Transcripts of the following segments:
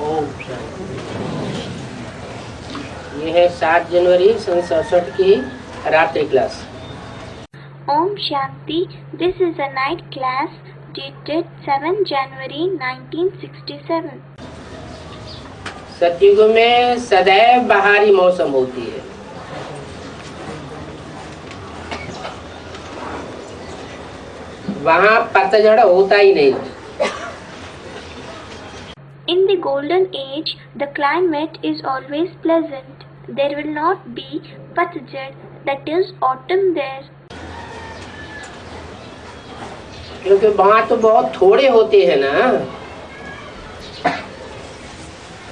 ओम शांति। ये है 7 जनवरी 1967 की रात्रि class. Om Shanti. This is a night class dated 7 January 1967. सतयुग में सदैव बहारी मौसम होती है। वहाँ पतझड़ होता ही नहीं। In the golden age, the climate is always pleasant. There will not be patjad, that is autumn there. क्योंकि वहाँ तो बहुत थोड़े होते हैं ना,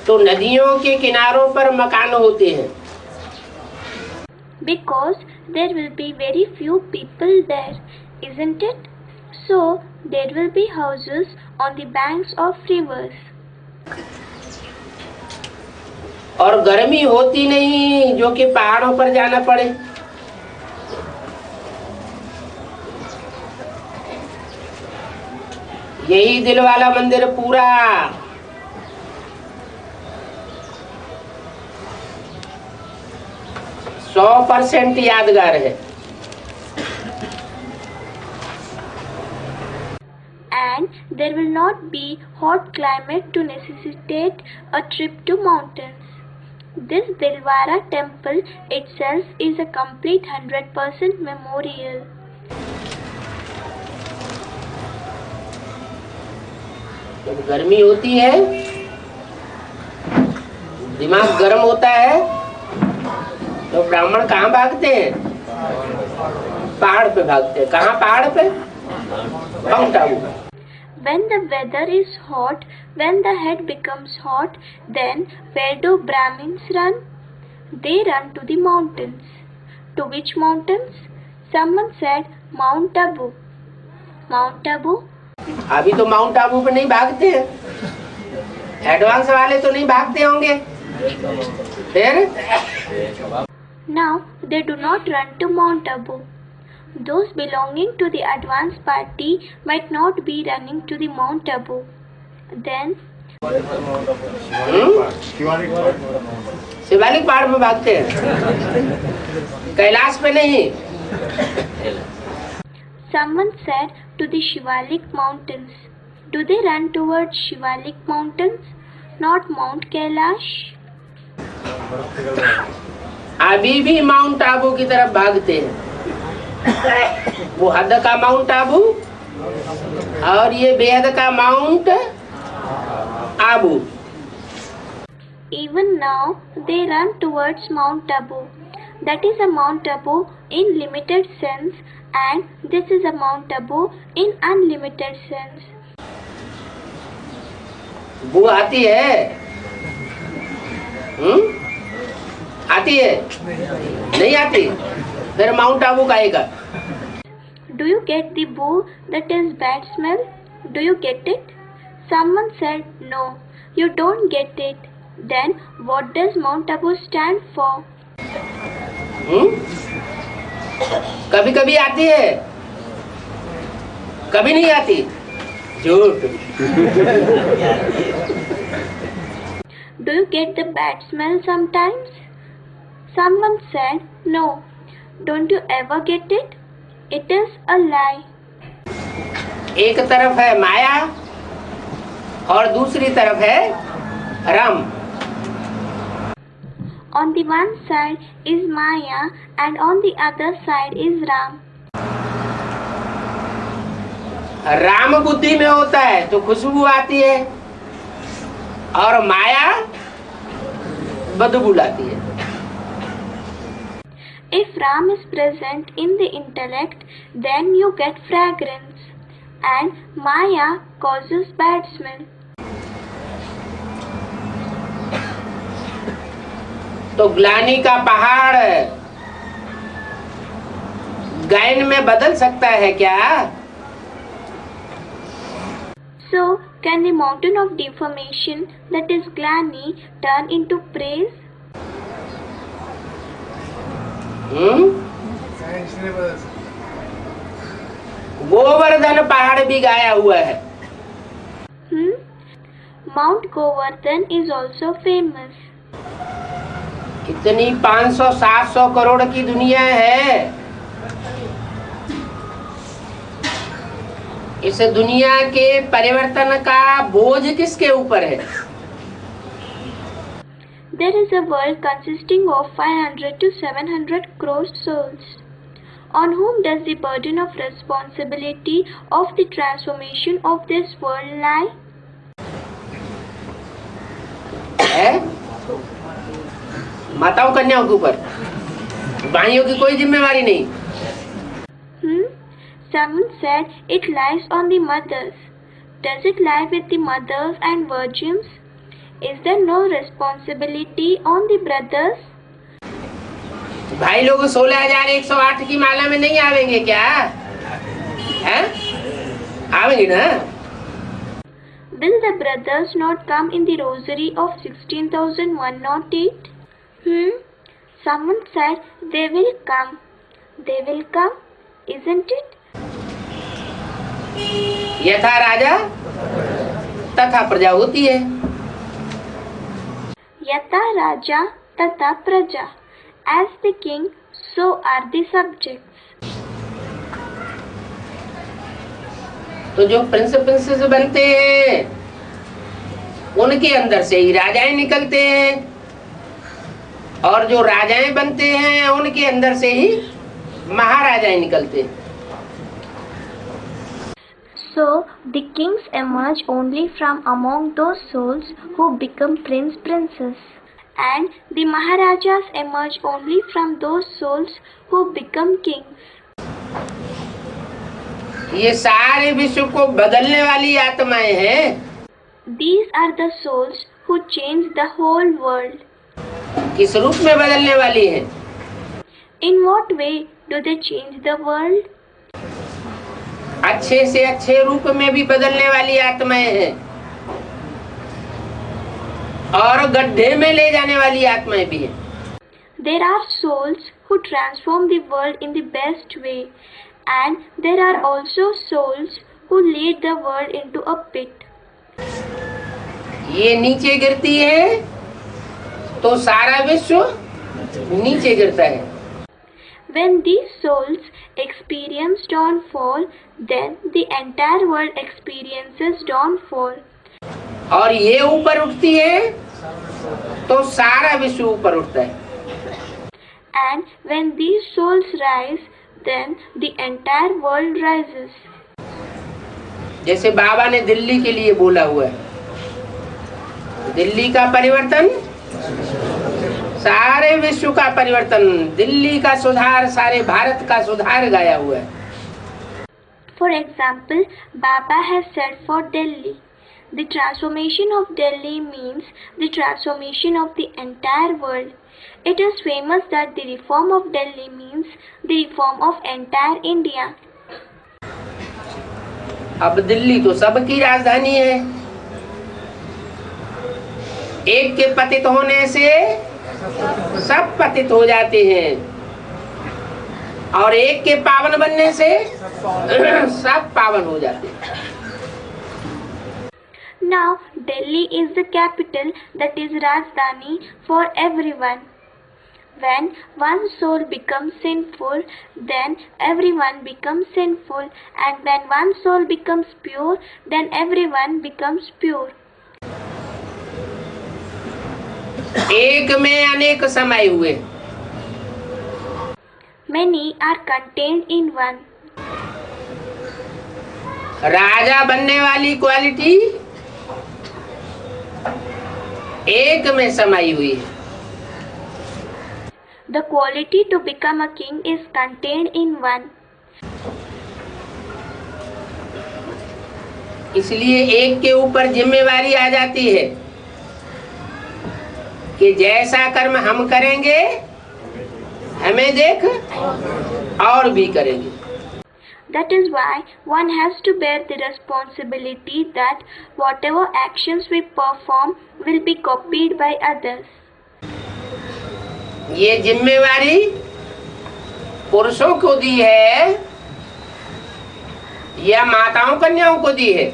तो नदियों के किनारों पर मकान होते हैं। Because there will be very few people there, isn't it? So there will be houses on the banks of rivers. और गर्मी होती नहीं जो कि पहाड़ों पर जाना पड़े। यही दिल वाला मंदिर पूरा 100% यादगार है। And there will not be hot climate to necessitate a trip to mountains. This Dilwara temple itself is a complete 100% memorial. जब गर्मी होती है, दिमाग गर्म होता है, तो ब्राह्मण कहाँ भागते हैं? पहाड़ पे भागते हैं। कहाँ पहाड़ पे? Mount Abu. When the weather is hot, when the head becomes hot, then where do Brahmins run? They run to the mountains. To which mountains? Someone said Mount Abu. Mount Abu? अभी तो माउंट आबू पे नहीं भागते हैं। Advance वाले तो नहीं भागते होंगे। फिर? Now they do not run to Mount Abu. Those belonging to the advanced party might not be running to the Mount Abu. Then Shivalik पहाड़ पे भागते हैं, कैलाश पे नहीं। someone said to the Shivalik mountains. Do they run towards Shivalik mountains, not Mount Kailash? अभी भी mount Abu की तरफ भागते हैं। वो हद का माउंट आबू और ये बेहद का mount Abu. Even now they run towards Mount Abu. That is a Mount Abu in limited sense, and this is a Mount Abu in unlimited sense. वो आती है? आती है? नहीं आती? फिर माउंट आबू का आएगा। Do you get the boo that is bad smell? Do you get it? Someone said no, you don't get it. Then what does Mount Abu stand for? कभी कभी आती है, कभी नहीं आती। झूठ। Do you get the bad smell sometimes? Someone said no. Don't you ever get it? It is a lie. एक तरफ है माया और दूसरी तरफ है Ram. On the one side is Maya and on the other side is Ram. Ram बुद्धि में होता है तो खुशबू आती है और माया बदबू लाती है। If Ram is present in the intellect, then you get fragrance, and Maya causes bad smell. तो ग्लानि का पहाड़ गायन में बदल सकता है क्या? So, can the mountain of deformation, that is Glani, turn into praise? Govardhan पहाड़ भी गाया हुआ है। Mount Govardhan is also famous. कितनी 500-700 करोड़ की दुनिया है। इस दुनिया के परिवर्तन का बोझ किसके ऊपर है? There is a world consisting of 500 to 700 crore souls. On whom does the burden of responsibility of the transformation of this world lie? है माताओं कन्याओं के ऊपर, भाइयों की कोई जिम्मेवारी नहीं। Someone said it lies on the mothers. Does it lie with the mothers and virgins? Is there no responsibility on the brothers? भाई लोग 16,108 की माला में नहीं आवेंगे क्या? हैं? आवेंगे ना? Will the brothers not come in the rosary of 16,108? Someone said they will come. They will come, isn't it? यथा राजा तथा प्रजा होती है। Yata Raja Tata Praja. As the king, so are the subjects. तो जो प्रिंस प्रिंसेस बनते हैं उनके अंदर से ही राजाएं निकलते हैं, और जो राजाएं बनते हैं उनके अंदर से ही महाराजाएं निकलते हैं। So the kings emerge only from among those souls who become prince princess, and the maharajas emerge only from those souls who become kings. ये सारे विश्व को बदलने वाली आत्माएं हैं। These are the souls who change the whole world. किस रूप में बदलने वाली है? In what way do they change the world? अच्छे से अच्छे रूप में भी बदलने वाली आत्माएं हैं, और गड्ढे में ले जाने वाली आत्माएं भी हैं। There are souls who transform the world in the best way, and there are also souls who lead the world into a pit. ये नीचे गिरती है तो सारा विश्व नीचे गिरता है। When these souls experience downfall, then the entire world experiences downfall. और ये ऊपर उठती है तो सारा विश्व ऊपर उठता है। And when these souls rise, then the entire world rises. जैसे बाबा ने दिल्ली के लिए बोला हुआ है, दिल्ली का परिवर्तन सारे विश्व का परिवर्तन, दिल्ली का सुधार सारे भारत का सुधार गाया हुआ है। For example, Baba has said for Delhi, the transformation of Delhi means the transformation of the entire world. It is famous that the reform of Delhi means the reform of entire India. अब दिल्ली तो सबकी राजधानी है। एक के पतित होने से सब पतित हो जाते हैं, और एक के पावन बनने से सब पावन हो जाते हैं। Now, Delhi is the capital, that is Rajdhani for everyone. When one soul becomes sinful, then everyone becomes sinful, and when one soul becomes pure, then everyone becomes pure. एक में अनेक समाये हुए, Many are contained in one. राजा बनने वाली quality एक में समाई हुई है। The quality to become a king is contained in one. इसलिए एक के ऊपर जिम्मेवारी आ जाती है कि जैसा कर्म हम करेंगे हमें देख और भी करेंगे। That is why one has to bear the responsibility that whatever actions we perform will be copied by others. ये जिम्मेवारी पुरुषों को दी है या माताओं कन्याओं को दी है?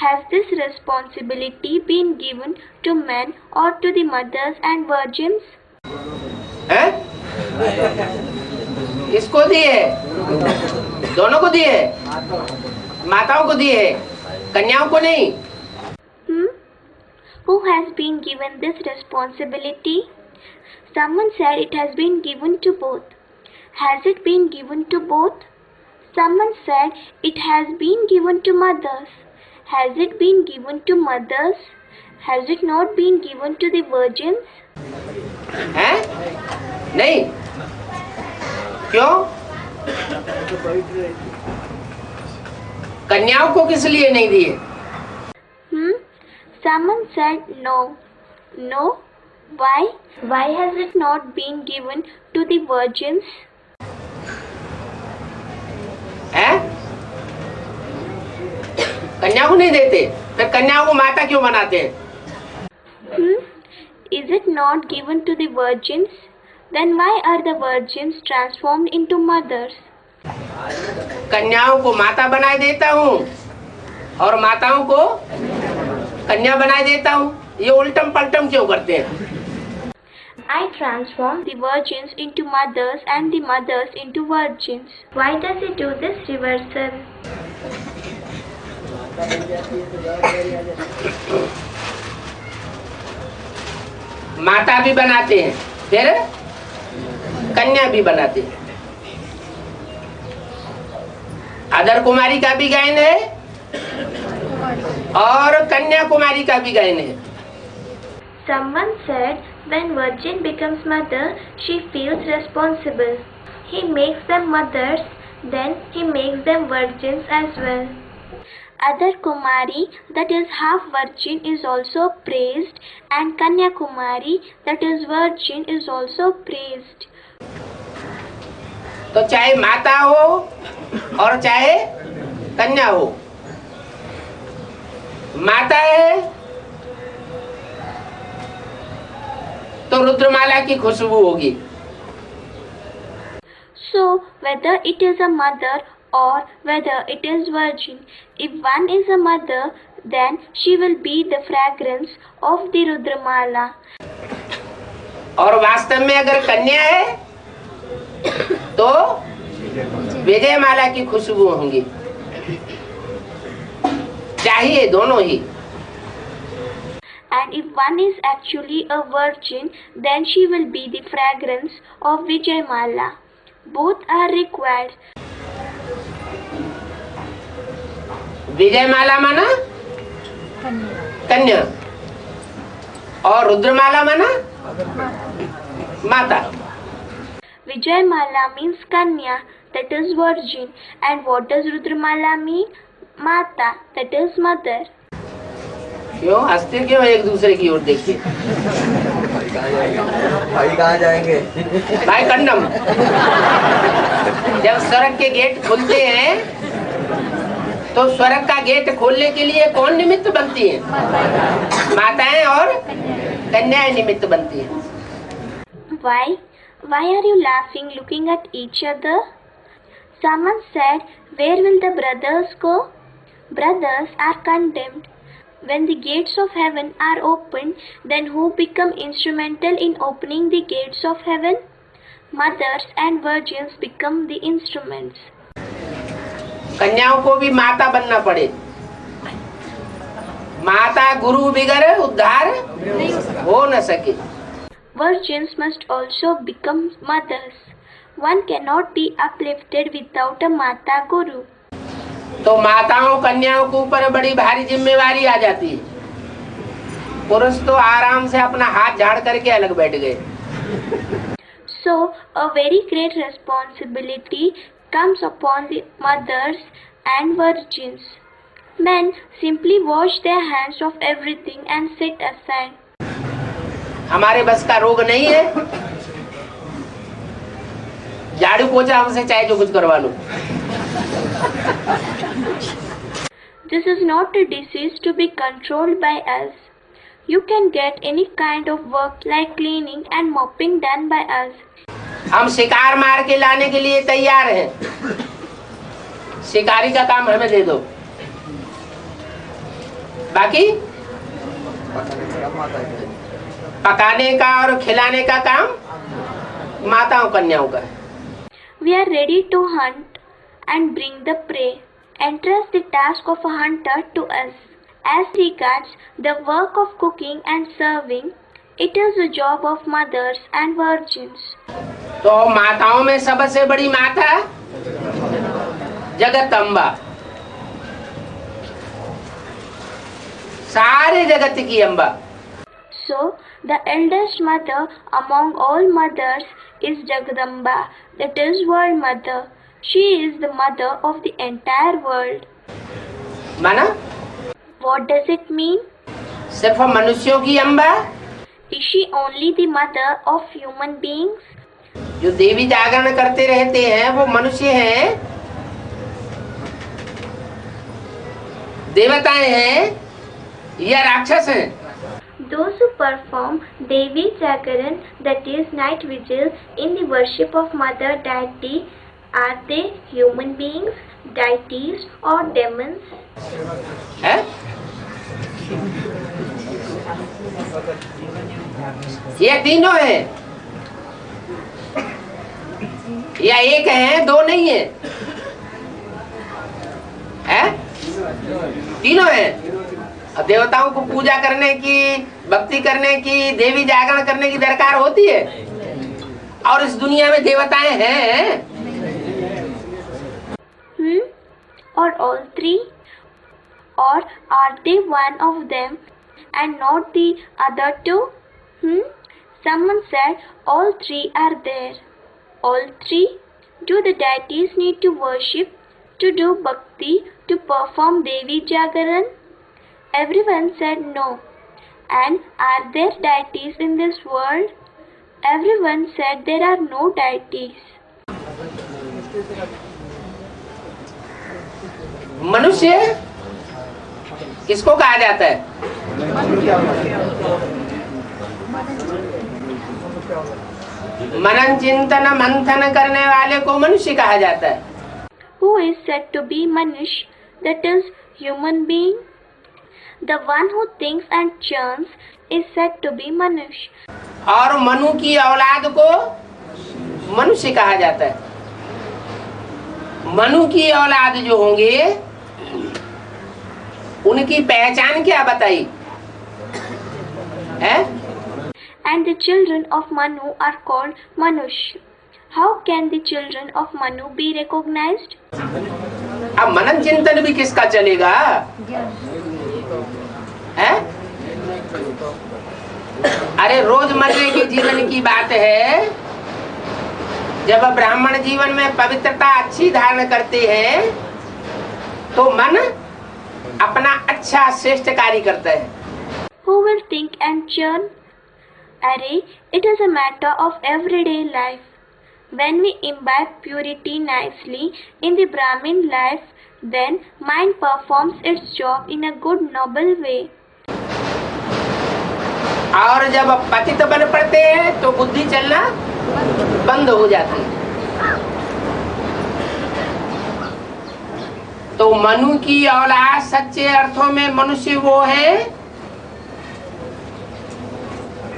Has this responsibility been given to men or to the mothers and virgins? हैं? इसको दिए, दोनों को दिए, माताओं को दिए, कन्याओं को नहीं। Who has been given this responsibility? Someone said it has been given to both. Has it been given to both? Someone said it has been given to mothers. Has it been given to mothers? Has it not been given to the virgins? हैं? नहीं, क्यों? कन्याओं को किस लिए नहीं दिए? Someone said no. No? Why? Why has it not been given to the virgins? हैं? कन्या को नहीं देते, फिर कन्याओं को माता क्यों बनाते हैं? Is it not given to the virgins? Then why are the virgins transformed into mothers? कन्याओं को माता बनाए देता हूँ और माताओं को कन्या बनाए देता हूँ, ये उल्टम पलटम क्यों करते हैं? I transform the virgins into mothers and the mothers into virgins. Why does he do this reversal? माता भी बनाते हैं, फिर कन्या भी बनाते हैं। अदर कुमारी का भी गायन है और कन्या कुमारी का भी गायन है। Someone said when virgin becomes mother, she feels responsible. He makes them mothers, then he makes them virgins as well. Other Kumari, that is half virgin, is also praised, and Kanya Kumari, that is virgin, is also praised. तो चाहे माता हो और चाहे कन्या हो, माता है तो रुद्रमाला की खुशबू होगी। So, whether it is a mother or whether it is virgin, if one is a mother, then she will be the fragrance of the Rudramala. और वास्तव में अगर कन्या है तो विजयमाला की खुशबू होंगी। चाहिए दोनों ही। And if one is actually a virgin, then she will be the fragrance of Vijayamala. Both are required. Vijayamala माना कन्या और रुद्रमाला माना माता। Vijayamala means Kanya, that is virgin. And what does Rudramala mean? Mata, that is mother. क्यों हंसते क्यों एक दूसरे की ओर देख के? भाई कहाँ जाएंगे? भाई कंडम। जब स्वर्ग के गेट खुलते हैं तो स्वर्ग का गेट खोलने के लिए कौन निमित्त बनती है? माताएं और कन्याएं निमित्त बनती हैं। Why? Why are you laughing, looking at each other? Someone said, where will the brothers go? Brothers are condemned. When the gates of heaven are opened, then who become instrumental in opening the gates of heaven? Mothers and virgins become the instruments. कन्याओं को भी माता बनना पड़े। माता गुरु बिगर उद्धार हो न सके। Virgins must also become mothers. One cannot be uplifted without a Mata Guru. तो माताओं कन्याओं के ऊपर बड़ी भारी जिम्मेवारी आ जाती है। पुरुष तो आराम से अपना हाथ झाड़ करके अलग बैठ गए। So, a very great responsibility comes upon the mothers and virgins. Men simply wash their hands of everything and sit aside. हमारे बस का रोग नहीं है, झाड़ू पोछा हमसे चाहे जो कुछ करवा लो। This is not a disease to be controlled by us. You can get any kind of work like cleaning and mopping done by us. हम शिकार मार के लाने के लिए तैयार हैं। शिकारी का काम हमें दे दो। बाकी पकाने का और खिलाने का काम माताओं कन्याओं का है। We are ready to hunt and bring the prey. Entrust the task of a hunter to us. As regards the work of cooking and serving, it is the job of mothers and virgins. तो माताओं में सबसे बड़ी माता जगदम्बा, सारे जगत की Amba. So, the eldest mother among all mothers is Jagadamba, that is World Mother. She is the mother of the entire world. माना What does it mean? सिर्फ मनुष्यों की Amba? Is she only the mother of human beings? जो देवी जागरण करते रहते हैं वो मनुष्य हैं, देवताएं हैं या राक्षस हैं? Those who perform Devi Jagaran, that is night vigil, in the worship of Mother Deity, are they human beings, deities or demons? है? ये तीनों हैं या एक है, दो नहीं है? हैं? तीनों हैं। अब देवताओं को पूजा करने की, भक्ति करने की, देवी जागरण करने की दरकार होती है, और इस दुनिया में देवताएं हैं। Or all three? Or are they one of them and not the other two? Someone said all three are there. All three? Do the deities need to worship, to do bhakti, to perform Devi Jagaran? Everyone said no. And are there deities in this world? Everyone said there are no deities. मनुष्य किसको कहा जाता है? मनन चिंतन मंथन करने वाले को मनुष्य कहा जाता है। Who is said to be Manush, that is human being? The one who thinks and churns is said to be Manush. और मनु की औलाद को मनुष्य कहा जाता है। मनु की औलाद जो होंगे उनकी पहचान क्या बताई है? And the children of Manu are called Manush. How can the children of Manu be recognized? अब मनन चिंतन भी किसका चलेगा? है? अरे रोजमर्रे के जीवन की बात है, जब ब्राह्मण जीवन में पवित्रता अच्छी धारण करते हैं तो मन अपना अच्छा श्रेष्ठ कार्य करता है। Who will think and churn? Array, it is a matter of everyday life. When we imbibe purity nicely in the Brahmin life, then mind performs its job in a good noble way. और जब पतित बन पड़ते हैं तो बुद्धि चलना बंद हो जाती है। तो मनु की औलाद सच्चे अर्थों में मनुष्य वो है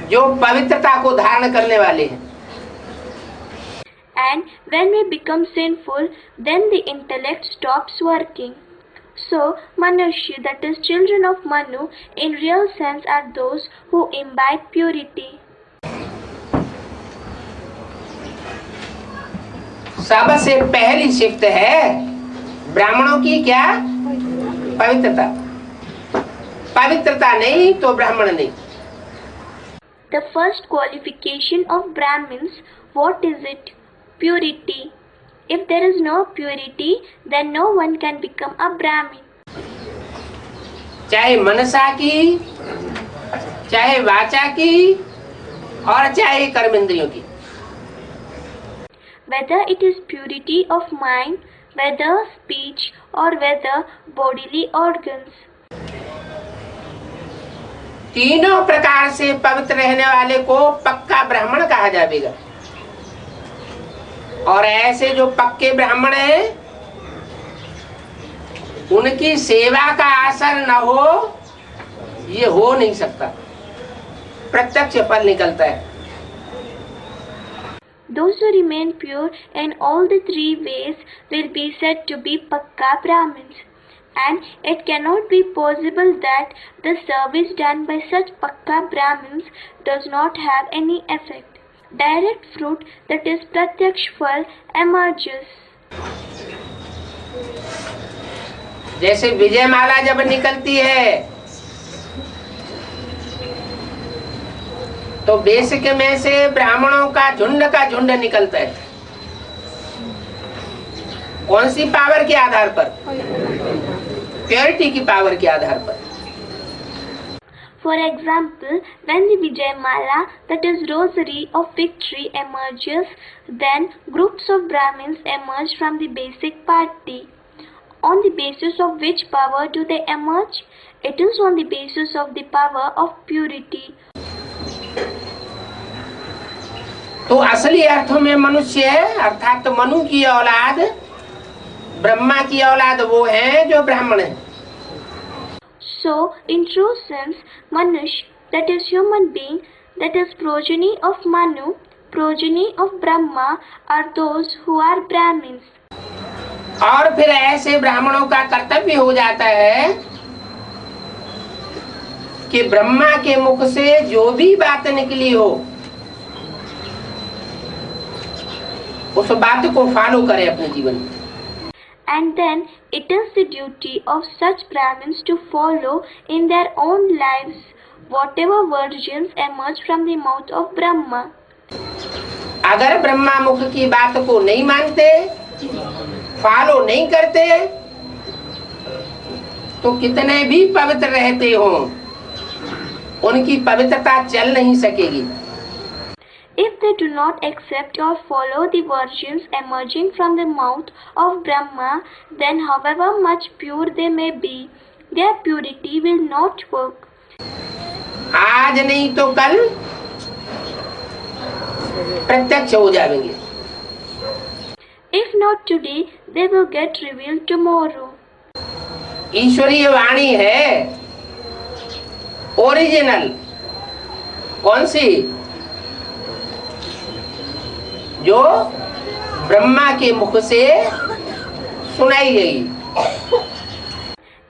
जो पवित्रता को धारण करने वाले हैं। And when we become sinful, then the intellect stops working. So, Manushya, that is children of Manu, in real sense are those who imbibe purity. सबसे पहली शिफ्ट है ब्राह्मणों की क्या? पवित्रता। पवित्रता नहीं तो ब्राह्मण नहीं। The first qualification of Brahmins, what is it? Purity. If there is no purity, then no one can become a Brahmin. चाहे मनसा की, चाहे वाचा की और चाहे कर्मेंद्रियों की। Whether it is purity of mind, whether speech or whether bodily organs. तीनों प्रकार से पवित्र रहने वाले को पक्का ब्राह्मण कहा जाएगा। और ऐसे जो पक्के ब्राह्मण हैं उनकी सेवा का असर न हो ये हो नहीं सकता, प्रत्यक्ष फल निकलता है। Those who remain pure in all the three ways will be said to be Pakka Brahmins. And it cannot be possible that the service done by such Pakka Brahmins does not have any effect. Direct fruit, that is Pratyaksh Phal, emerges. जैसे विजय माला जब निकलती है तो basic में से ब्राह्मणों का झुंड निकलता है। कौन सी पावर के आधार पर? प्योरिटी की पावर के आधार पर। For example, when the Vijay Mala, that is rosary of victory, emerges, then groups of Brahmins emerge from the basic party. On the basis of which power do they emerge? It is on the basis of the power of purity. तो असली अर्थों में मनुष्य अर्थात मनु की औलाद, ब्रह्मा की औलाद वो है जो ब्राह्मण है। So, in true sense, Manush, that is human being, that is progeny of Manu, progeny of Brahma, are those who are Brahmins. और फिर ऐसे ब्राह्मणों का कर्तव्य हो जाता है कि ब्रह्मा के मुख से जो भी बात निकली हो उस बात को फॉलो करें अपने जीवन में। And then it is the duty of such Brahmins to follow in their own lives whatever virgins emerge from the mouth of Brahma. अगर ब्रह्मा मुख की बात को नहीं मानते, फॉलो नहीं करते, तो कितने भी पवित्र रहते हो उनकी पवित्रता चल नहीं सकेगी। If they do not accept or follow the virgins emerging from the mouth of Brahma, then however much pure they may be, their purity will not work. आज नहीं तो कल प्रत्यक्ष हो जाएंगे। If not today, they will get revealed tomorrow. ईश्वरीय वाणी है original, कौन सी? जो ब्रह्मा के मुख से सुनाई गई।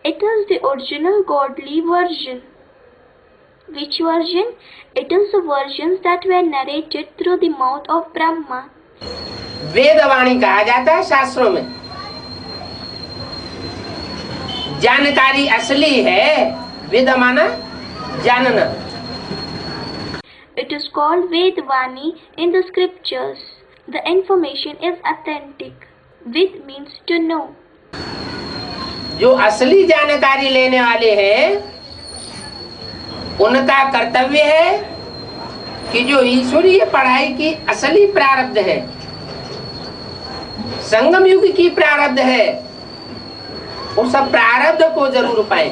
It is the original godly version. Which version? It is the versions that were narrated through the mouth of Brahma. वेदवाणी कहा जाता है शास्त्रों में। जानकारी असली है, वेद माना जानना। It is called Vedvani in the scriptures. The information is authentic. Ved means to know. जो असली जानकारी लेने वाले हैं उनका कर्तव्य है कि जो ईश्वरीय पढ़ाई की असली प्रारब्ध है, संगम युग की प्रारब्ध है, उस प्रारब्ध को जरूर पाए।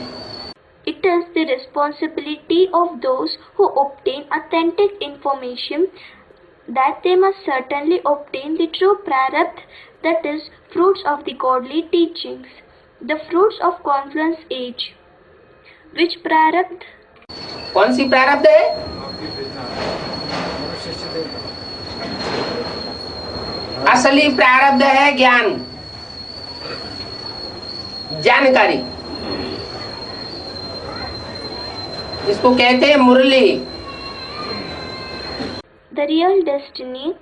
It is the responsibility of those who obtain authentic information that they must certainly obtain the true prarabdha, that is, fruits of the godly teachings, the fruits of confluence age. Which prarabdha? कौन सी प्रारब्ध है? असली प्रारब्ध है ज्ञान, जानकारी, इसको कहते हैं मुरली। The real destiny,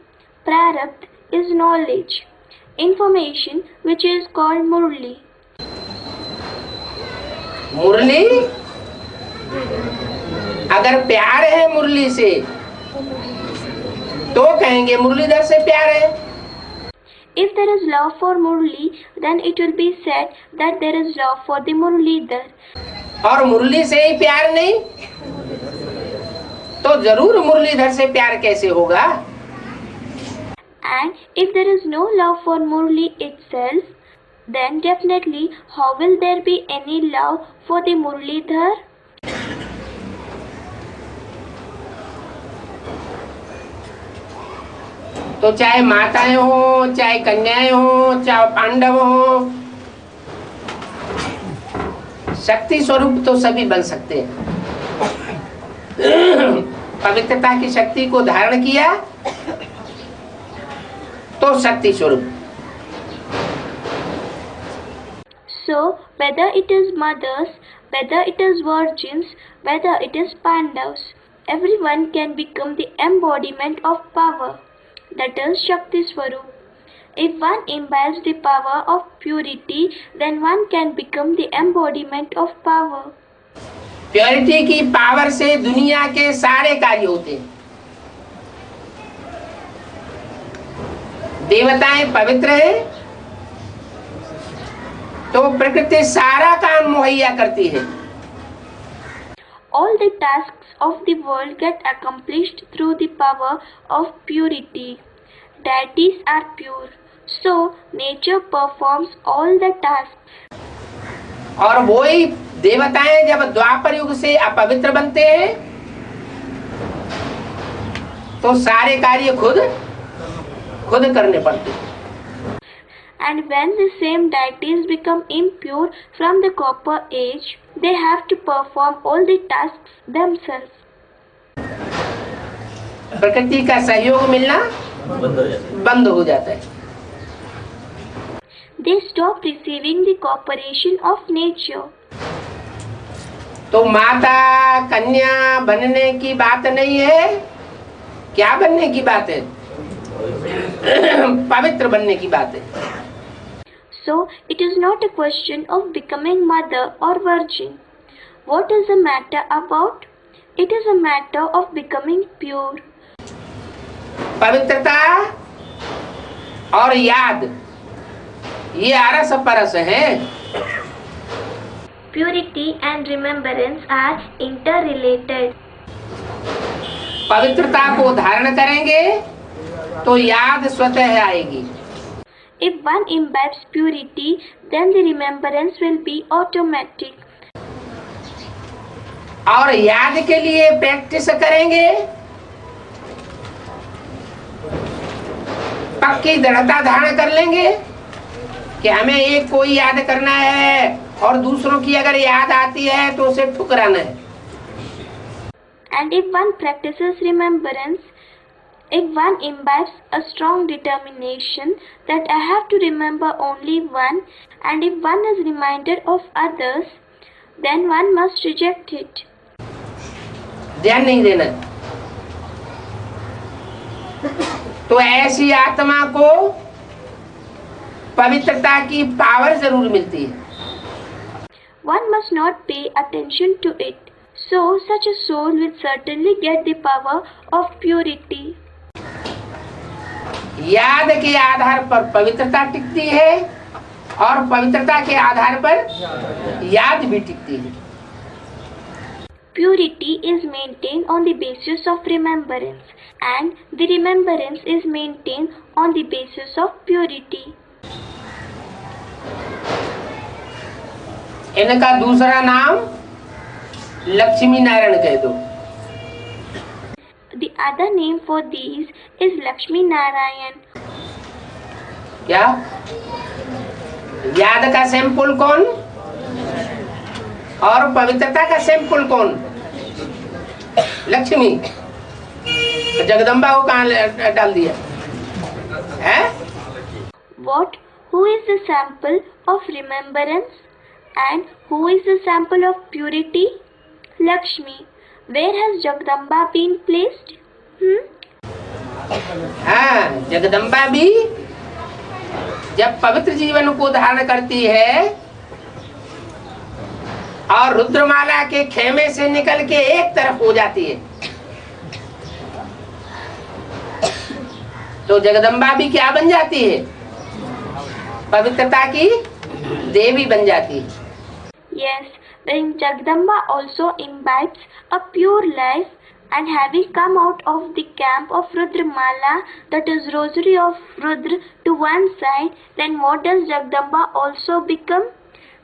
prarabdha, is knowledge, information which is called murli. मुरली, अगर प्यार है मुरली से तो कहेंगे मुरलीधर से प्यार है। If there is love for murli, then it will be said that there is love for the murlidhar. और मुरली से ही प्यार नहीं तो जरूर मुरलीधर से प्यार कैसे होगा? And if there is no love for murli itself, then definitely how will there be any love for the murlidhar? तो चाहे माताएं हो, चाहे कन्याएं हो, चाहे पांडव हो, शक्ति स्वरूप तो सभी बन सकते हैं। पवित्रता की शक्ति को धारण किया तो शक्ति स्वरूप। So, whether it is mothers, whether it is virgins, whether it is Pandavas, everyone can become the embodiment of power, that is Shakti Swarup. If one imbibes the power of purity, then one can become the embodiment of power. Purity की power से दुनिया के सारे कार्य होते हैं। देवताएं पवित्र है तो प्रकृति सारा काम मुहैया करती है। All the tasks of the world get accomplished through the power of purity. Deities are pure, so nature performs all the tasks. और वही देवताएं जब द्वापर युग से अपवित्र बनते हैं तो सारे कार्य खुद करने पड़ते हैं। And when the same deities become impure from the copper age, they have to perform all the tasks themselves. प्रकृति का सहयोग मिलना बंद हो जाता है। They stop receiving the cooperation of nature. तो माता कन्या बनने की बात नहीं है। क्या बनने की बात है? पवित्र बनने की बात है। So, it is not a question of becoming mother or virgin. What is the matter about? It is a matter of becoming pure. पवित्रता और याद ये अरस परस है। Purity and remembrance are interrelated. पवित्रता को धारण करेंगे तो याद स्वतः आएगी। If one imbibes purity, then the remembrance will be automatic. और याद के लिए प्रैक्टिस करेंगे, पक्की दृढ़ता धारण कर लेंगे कि हमें एक कोई याद करना है और दूसरों की अगर याद आती है तो उसे ठुकराना है। And if one practices remembrance, if one imbibes a strong determination that I have to remember only one, and if one is reminded of others, then one must reject it. ध्यान नहीं देना। तो ऐसी आत्मा को पवित्रता की पावर जरूर मिलती है। One must not pay attention to it. So such a soul will certainly get the power of purity. याद के आधार पर पवित्रता टिकती है और पवित्रता के आधार पर याद भी टिकती है। Purity is maintained on the basis of remembrance, and the remembrance is maintained on the basis of purity. इनका दूसरा नाम लक्ष्मी नारायण कह दो। The other name for these is Lakshmi Narayan. क्या? याद का सैंपल कौन और पवित्रता का सैंपल कौन? लक्ष्मी। जगदम्बा को कहाँ डाल दिया है? What? Who is the sample of remembrance and who is the sample of purity? Lakshmi. Where has Jagdamba been placed? हाँ, जगदम्बा भी जब पवित्र जीवन को धारण करती है और रुद्रमाला के खेमे से निकल के एक तरफ हो जाती है तो जगदम्बा भी क्या बन जाती है? पवित्रता की देवी बन जाती है। Yes, when Jagdamba also imbibes a pure life, and having come out of the camp of Rudramala, that is rosary of Rudra, to one side, then what does Jagdamba also become?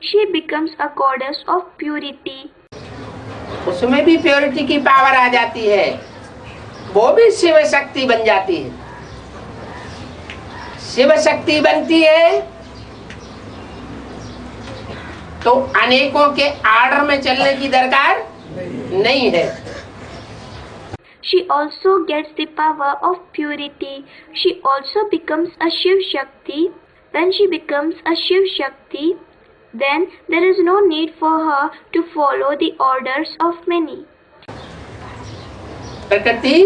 She becomes a goddess of purity. उसमें भी purity की power आ जाती है, वो भी शिव शक्ति बन जाती है। शिव शक्ति बनती है तो अनेकों के आर्डर में चलने की दरकार नहीं है। she also gets the power of purity. She also becomes a Shiv Shakti. When she becomes a Shiv Shakti, then there is no need for her to follow the orders of many. प्रकृति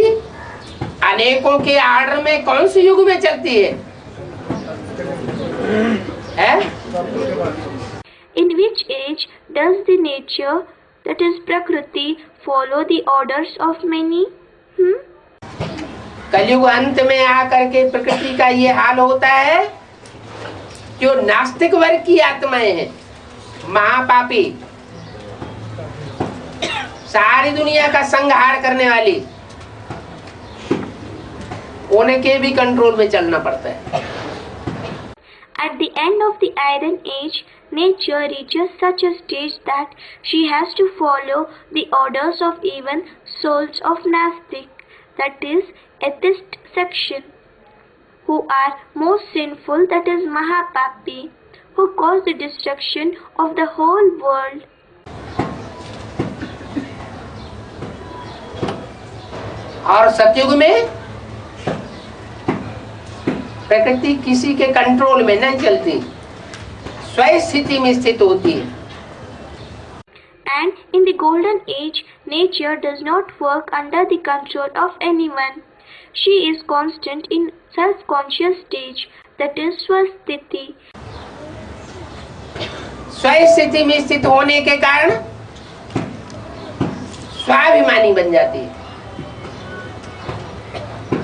अनेकों के order में कौन से युग में चलती है? In which age does the nature, that is Prakriti, follow the orders of many? कलयुग अंत में आकर के प्रकृति का ये हाल होता है। जो नास्तिक वर्ग की आत्माएं हैं, महापापी, सारी दुनिया का संहार करने वाली, उनके भी कंट्रोल में चलना पड़ता है। At the end of the Iron Age, nature reaches such a stage that she has to follow the orders of even souls of Nastic, that is, atheist section, who are most sinful, that is, Mahapapi, who cause the destruction of the whole world. और सतयुग में प्रकृति किसी के control में नहीं चलती, स्वयं स्थिति में स्थित होती है। And in the golden age, nature does not work under the control of anyone. She is constant in self-conscious stage, that is Swasthiti. स्वयं स्थिति में स्थित होने के कारण स्वाभिमानी बन जाती है,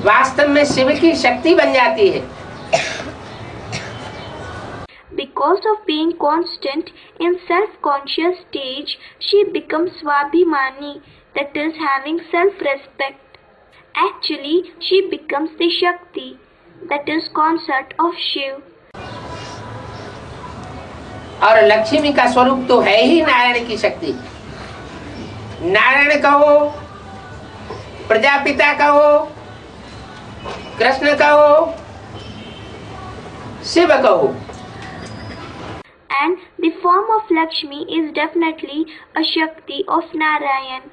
वास्तव में शिव की शक्ति बन जाती है। Because of being constant in self-conscious stage, she becomes Swabhimani, that is having self-respect. Actually, she becomes the Shakti, that is consort of Shiv. और लक्ष्मी का स्वरूप तो है ही नारायण की शक्ति। नारायण कहो, प्रजापिता कहो, कृष्ण कहो, शिव कहो। And the form of Lakshmi is definitely a Shakti of Narayan.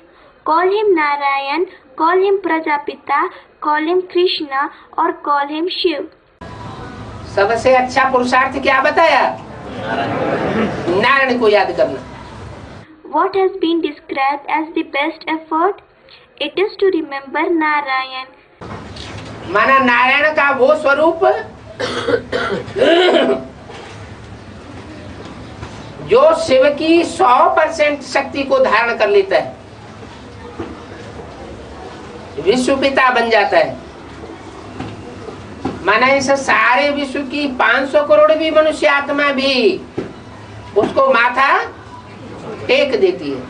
Call him Narayan, call him Prajapita, call him Krishna, or call him Shiv. सबसे अच्छा पुरुषार्थ क्या बताया? नारायण को याद करना। What has been described as the best effort? It is to remember Narayan. माना नारायण का वो स्वरूप जो शिव की 100% शक्ति को धारण कर लेता है, विश्व पिता बन जाता है। माना इस सारे विश्व की 500 करोड़ भी मनुष्य आत्मा भी उसको माथा टेक देती है।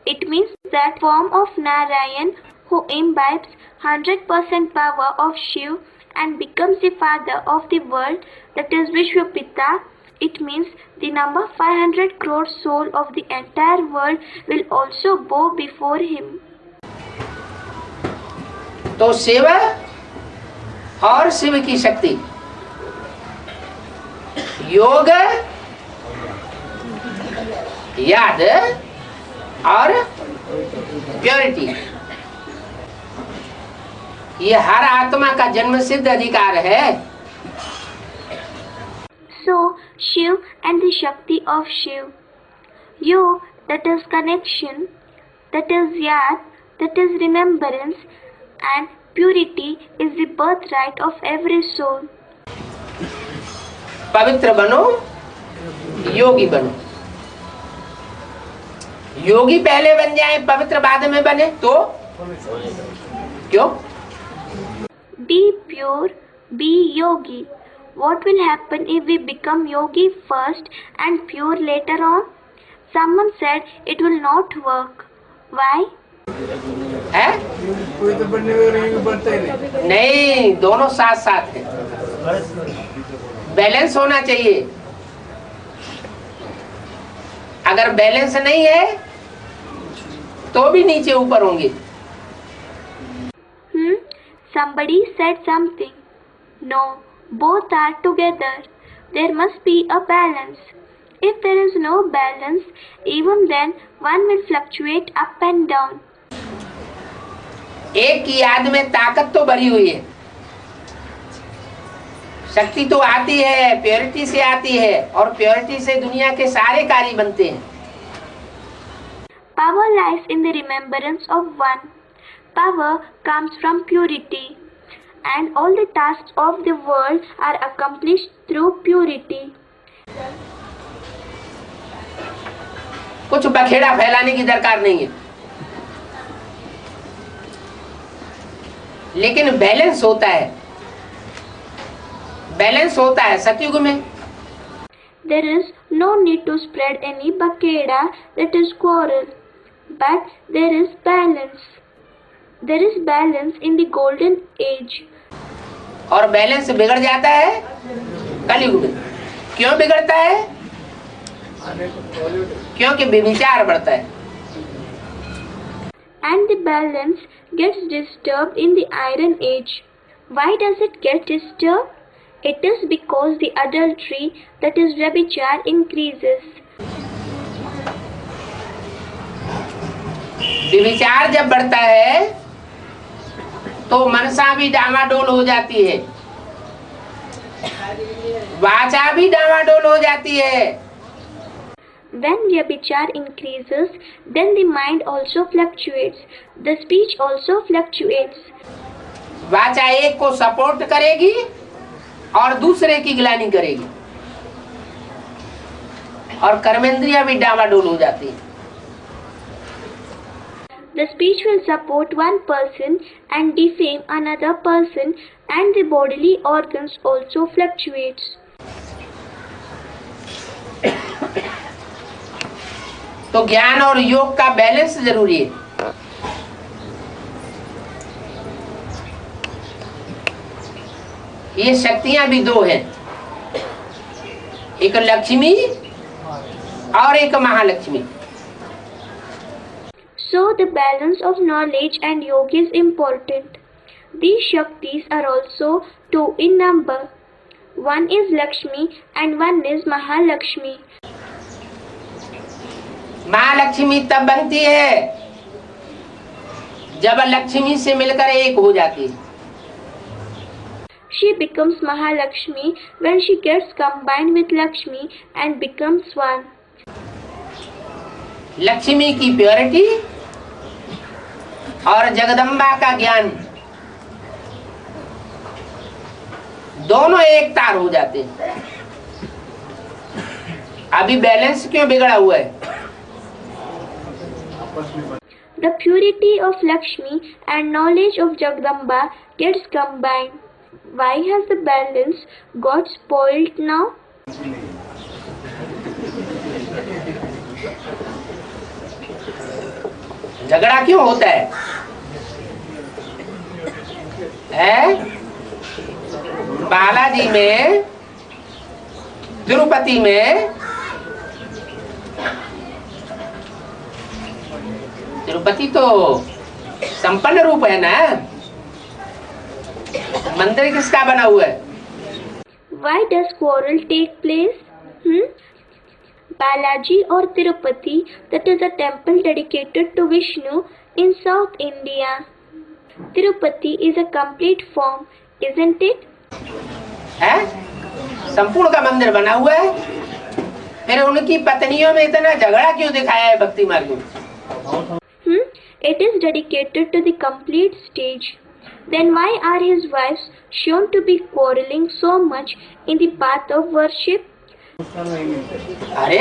It means that form of Narayan who imbibes 100% power of Shiv and becomes the father of the world, that is Vishwapita. It means the number 500 crore soul of the entire world will also bow before him. तो शिव और शिव की शक्ति, योग, याद और purity, ये हर आत्मा का जन्म सिद्ध अधिकार है। So, Shiv and the Shakti of Shiv. Yog, that is connection, that is yad, that is remembrance, and purity is the birthright of every soul. पवित्र बनो, योगी बनो। योगी पहले बन जाए, पवित्र बाद में बने तो क्यों? Be pure, be yogi. What will happen if we become yogi first and pure later on? Someone said it will not work. Why? है? नहीं, दोनों साथ साथ हैं। बैलेंस होना चाहिए। अगर बैलेंस नहीं है तो भी नीचे ऊपर होंगे। Somebody said something. No, both are together. There must be a balance. If there is no balance, even then one will fluctuate up and down. एक की याद में ताकत तो भरी हुई है, शक्ति तो आती है, प्योरिटी से आती है, और प्योरिटी से दुनिया के सारे कार्य बनते हैं। Power lies in the remembrance of one. Power comes from purity, and all the tasks of the world are accomplished through purity. कुछ बखेड़ा फैलाने की दरकार नहीं है, लेकिन बैलेंस होता है, बैलेंस होता है सतयुग में। There is no need to spread any bakeda, that is quarrel, but there is balance. There is balance in the golden age. और बैलेंस बिगड़ जाता है कलयुग में। क्यों बिगड़ता है? क्योंकि व्यभिचार बढ़ता है। And the balance gets disturbed in the iron age. Why does it get disturbed? It is because the adultery, that is व्यभिचार, increases. व्यभिचार जब बढ़ता है तो मनसा भी डामाडोल हो जाती है, वाचा भी डामाडोल हो जाती है। When व्यभिचार increases, then the mind also fluctuates. The speech also fluctuates. वाचा एक को सपोर्ट करेगी और दूसरे की ग्लानि करेगी, और कर्मेंद्रियां भी डामाडोल हो जाती है। The speech will support one person and defame another person, and the bodily organs also fluctuates. तो ज्ञान और योग का बैलेंस जरूरी है। ये शक्तियां भी दो हैं, एक लक्ष्मी और एक Mahalakshmi. So the balance of knowledge and yoga is important. These Shaktis are also two in number. One is Lakshmi and one is Mahalakshmi. Mahalakshmi तब बनती है जब लक्ष्मी से मिलकर एक हो जाती है। She becomes Mahalakshmi when she gets combined with Lakshmi and becomes one. Lakshmi की प्योरिटी और जगदम्बा का ज्ञान दोनों एक तार हो जाते हैं। अभी बैलेंस क्यों बिगड़ा हुआ है? The purity of Lakshmi and knowledge of Jagdamba gets combined. Why has the balance got spoiled now? झगड़ा क्यों होता है? बालाजी में, तिरुपति में, तिरुपति तो संपन्न रूप है ना, मंदिर किसका बना हुआ है? Why does quarrel take place? Balaji or Tirupati, that is a temple dedicated to Vishnu in South India. Tirupati is a complete form, isn't it? है? संपूर्ण का मंदिर बना हुआ है, फिर उनकी पत्नियों में इतना झगड़ा क्यों दिखाया है भक्ति मार्ग में? It is dedicated to the complete stage. Then why are his wives shown to be quarreling so much in the path of worship? अरे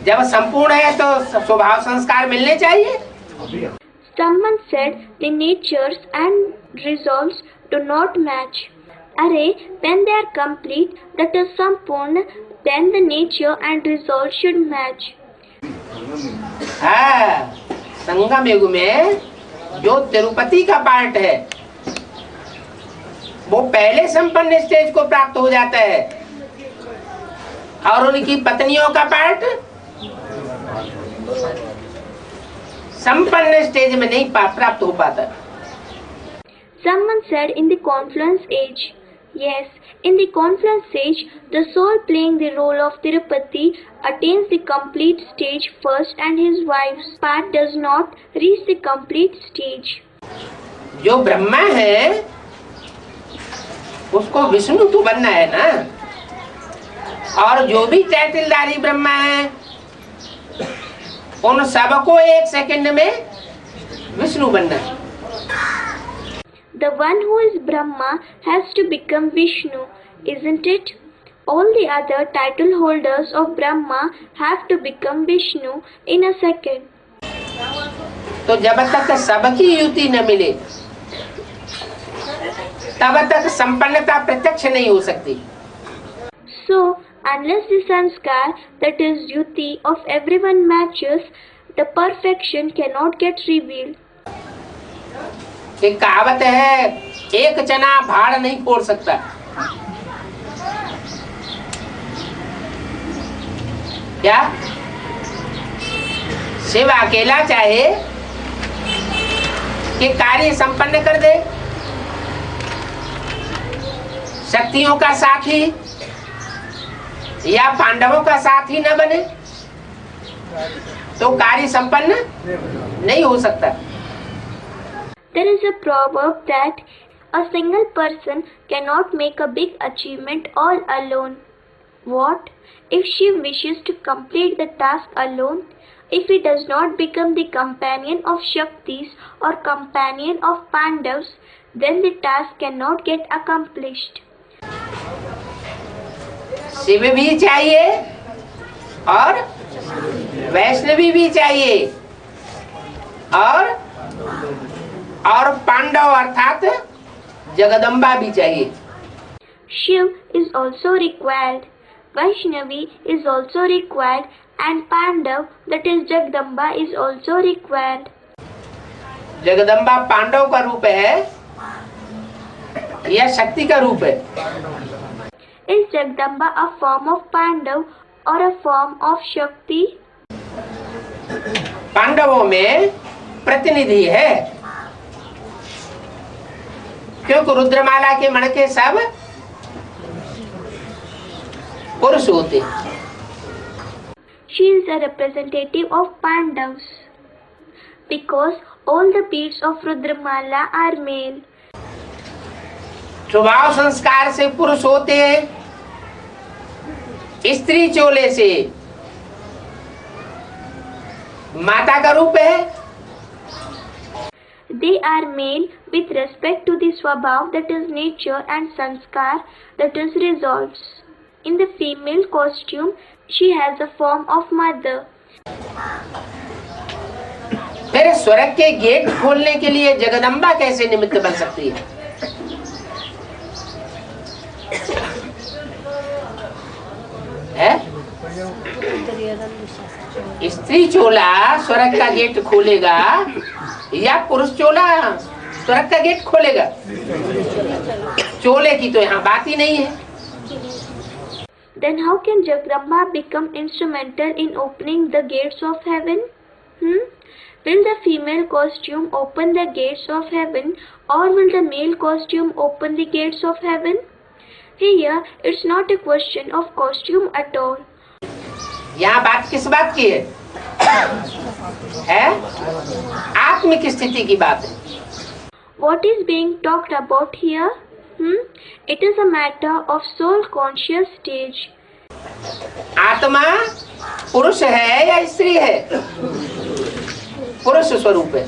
जब संपूर्ण है तो स्वभाव संस्कार मिलने चाहिए। Someone said the natures and resolves do not match. अरे when they are complete, that is संपूर्ण, then the nature and resolve should match. हाँ, संगम युग में जो तिरुपति का पार्ट है वो पहले संपन्न स्टेज को प्राप्त हो जाता है, और उनकी पत्नियों का पार्ट संपन्न स्टेज में नहीं प्राप्त हो पाता। Someone said in the confluence age. Yes, in the confluence age, the soul playing the role of Tirupati attains the complete stage first, and his wife's part does not reach the complete stage. जो ब्रह्मा है उसको विष्णु तो बनना है ना, और जो भी टाइटलधारी ब्रह्मा है उन सबको एक सेकंड में विष्णु बनना है। The one who is Brahma has to become Vishnu, isn't it? All the other title holders of Brahma have to become Vishnu in a second. तो जब तक सबकी युति न मिले तब तक संपन्नता प्रत्यक्ष नहीं हो सकती। So, unless the sanskar, that is yuti, of everyone matches, the perfection cannot get revealed. एक कहावत है, एक चना भाड़ नहीं फोड़ सकता। क्या शिव अकेला चाहे कि कार्य संपन्न कर दे, शक्तियों का साथी या पांडवों का साथी न बने तो कार्य संपन्न नहीं हो सकता। There is a proverb that a single person cannot make a big achievement all alone. What if Shiv wishes to complete the task alone? If he does not become the companion of Shaktis or companion of Pandavas, then the task cannot get accomplished. Shiv भी चाहिए और वैष्णवी भी चाहिए और पांडव अर्थात जगदम्बा भी चाहिए। Shiv is also required, Vaishnavi is also required, and Pandav, that is Jagdamba, is also required. Jagdamba Pandav का रूप है या शक्ति का रूप है? Is Jagdamba a form of Pandav or a form of Shakti? पांडवों में प्रतिनिधि है, क्योंकि रुद्रमाला के मणके सब पुरुष होते। She is a representative of Pandavas because all the beads of Rudramala are male. स्वभाव संस्कार से पुरुष होते हैं, स्त्री चोले से माता का रूप है। They are male with respect to the swabhav, that is nature, and sanskar, that is resolves. In the female costume, she has a form of mother. फिर स्वर्ग के गेट खोलने के लिए जगदम्बा कैसे निमित्त बन सकती है? स्त्री चोला स्वर्ग का गेट खोलेगा या पुरुष चोला स्वर्ग का गेट खोलेगा? चोले की तो यहाँ बात ही नहीं है। Then how can Jagdamba become instrumental in opening the gates of heaven? Will the female costume open the gates of heaven, or will the male costume open the gates of heaven? Here, it's not a question of costume at all. यहाँ बात किस बात की है? आत्मिक स्थिति की बात है। What is being talked about here? It is a matter of soul conscious stage. आत्मा पुरुष है या स्त्री है? पुरुष स्वरूप है।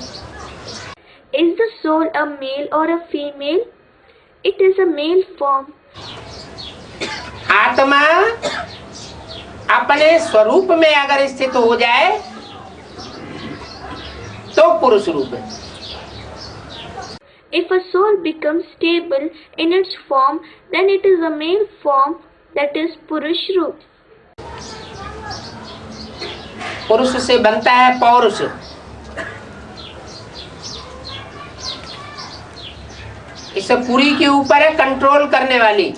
Is the soul a male or a female? It is a male form. आत्मा अपने स्वरूप में अगर स्थित हो जाए तो पुरुष रूप है। If a soul becomes stable in its form, then it is a male form, that is Purush Roop. पुरुष से बनता है पौरुष। इस पूरी के ऊपर है कंट्रोल करने वाली।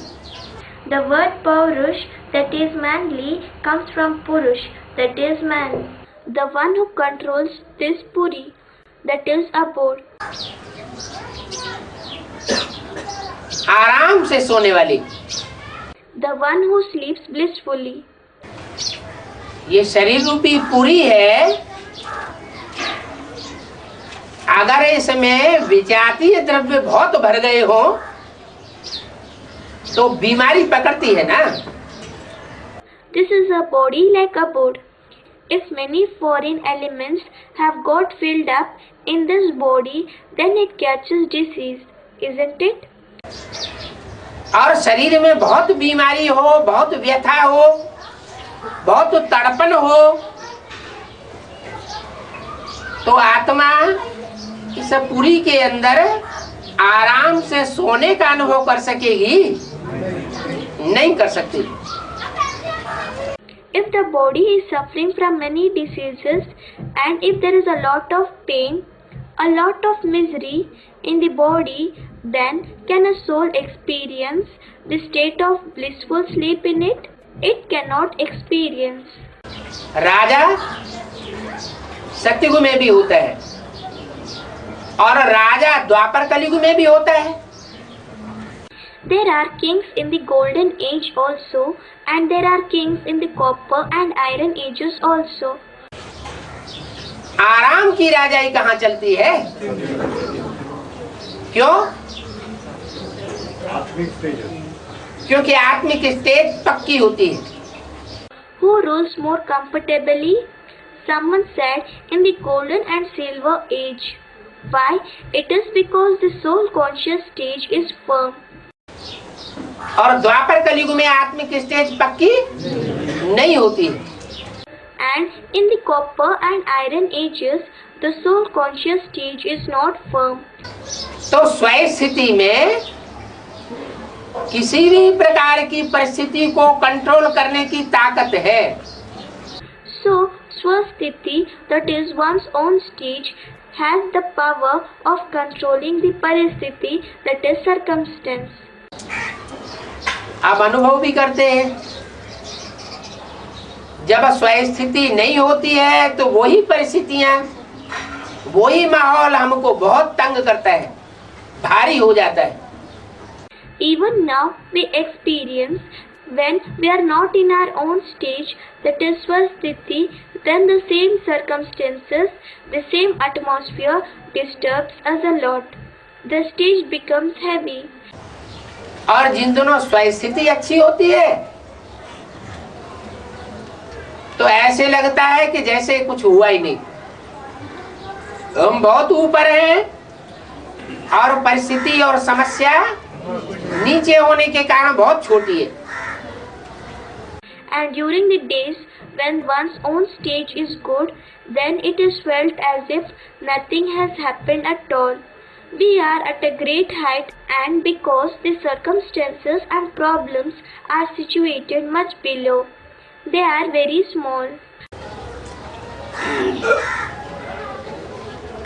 The word Paurush, that is manly, comes from Purush, that is man. The one who controls this Puri, that is abode. आराम से सोने वाली। The one who sleeps blissfully. ये शरीर रूपी पूरी है, अगर इसमें विजातीय द्रव्य बहुत भर गए हो तो बीमारी पकड़ती है ना। This is a body like a board. If many foreign elements have got filled up in this body, then it catches disease, isn't it? और शरीर में बहुत बीमारी हो, बहुत व्यथा हो, बहुत तड़पन हो, तो आत्मा इस पूरी के अंदर आराम से सोने का अनुभव कर सकेगी? नहीं कर सकती। If the body is suffering from many diseases and if there is a lot of pain, a lot of misery in the body, then can a soul experience the state of blissful sleep in it? It cannot experience. राजा सत्ययुग में भी होता है और राजा द्वापर कलयुग में भी होता है। There are kings in the golden age also, and there are kings in the copper and iron ages also. आराम की राजाई कहाँ चलती है? क्यों? क्योंकि आत्मिक स्टेज पक्की होती है। Who rules more comfortably? Someone said in the golden and silver age. Why? It is because the soul conscious stage is firm. और द्वापर कलयुग में आत्मिक स्टेज पक्की नहीं होती। And in the copper and iron ages, the soul conscious stage is not firm. तो स्वयं स्थिति में किसी भी प्रकार की परिस्थिति को कंट्रोल करने की ताकत है। So, Swasthiti, that is one's own stage, has the power of controlling the paristhiti, that is circumstance. आप अनुभव भी करते हैं, जब स्वयं स्थिति नहीं होती है तो वही परिस्थितियां, वही माहौल हमको बहुत तंग करता है, भारी हो जाता है। Even now we experience when we are not in our own stage, that is Swasthiti, then the same circumstances, the same atmosphere disturbs us a lot. The stage becomes heavy. और जिन दोनों स्वयं स्थिति अच्छी होती है तो ऐसे लगता है कि जैसे कुछ हुआ ही नहीं, हम बहुत ऊपर हैं और परिस्थिति और समस्या नीचे होने के कारण बहुत छोटी है। And during the days when one's own stage is good, then it is felt as if nothing has happened at all. We are at a great height, and because the circumstances and problems are situated much below, they are very small.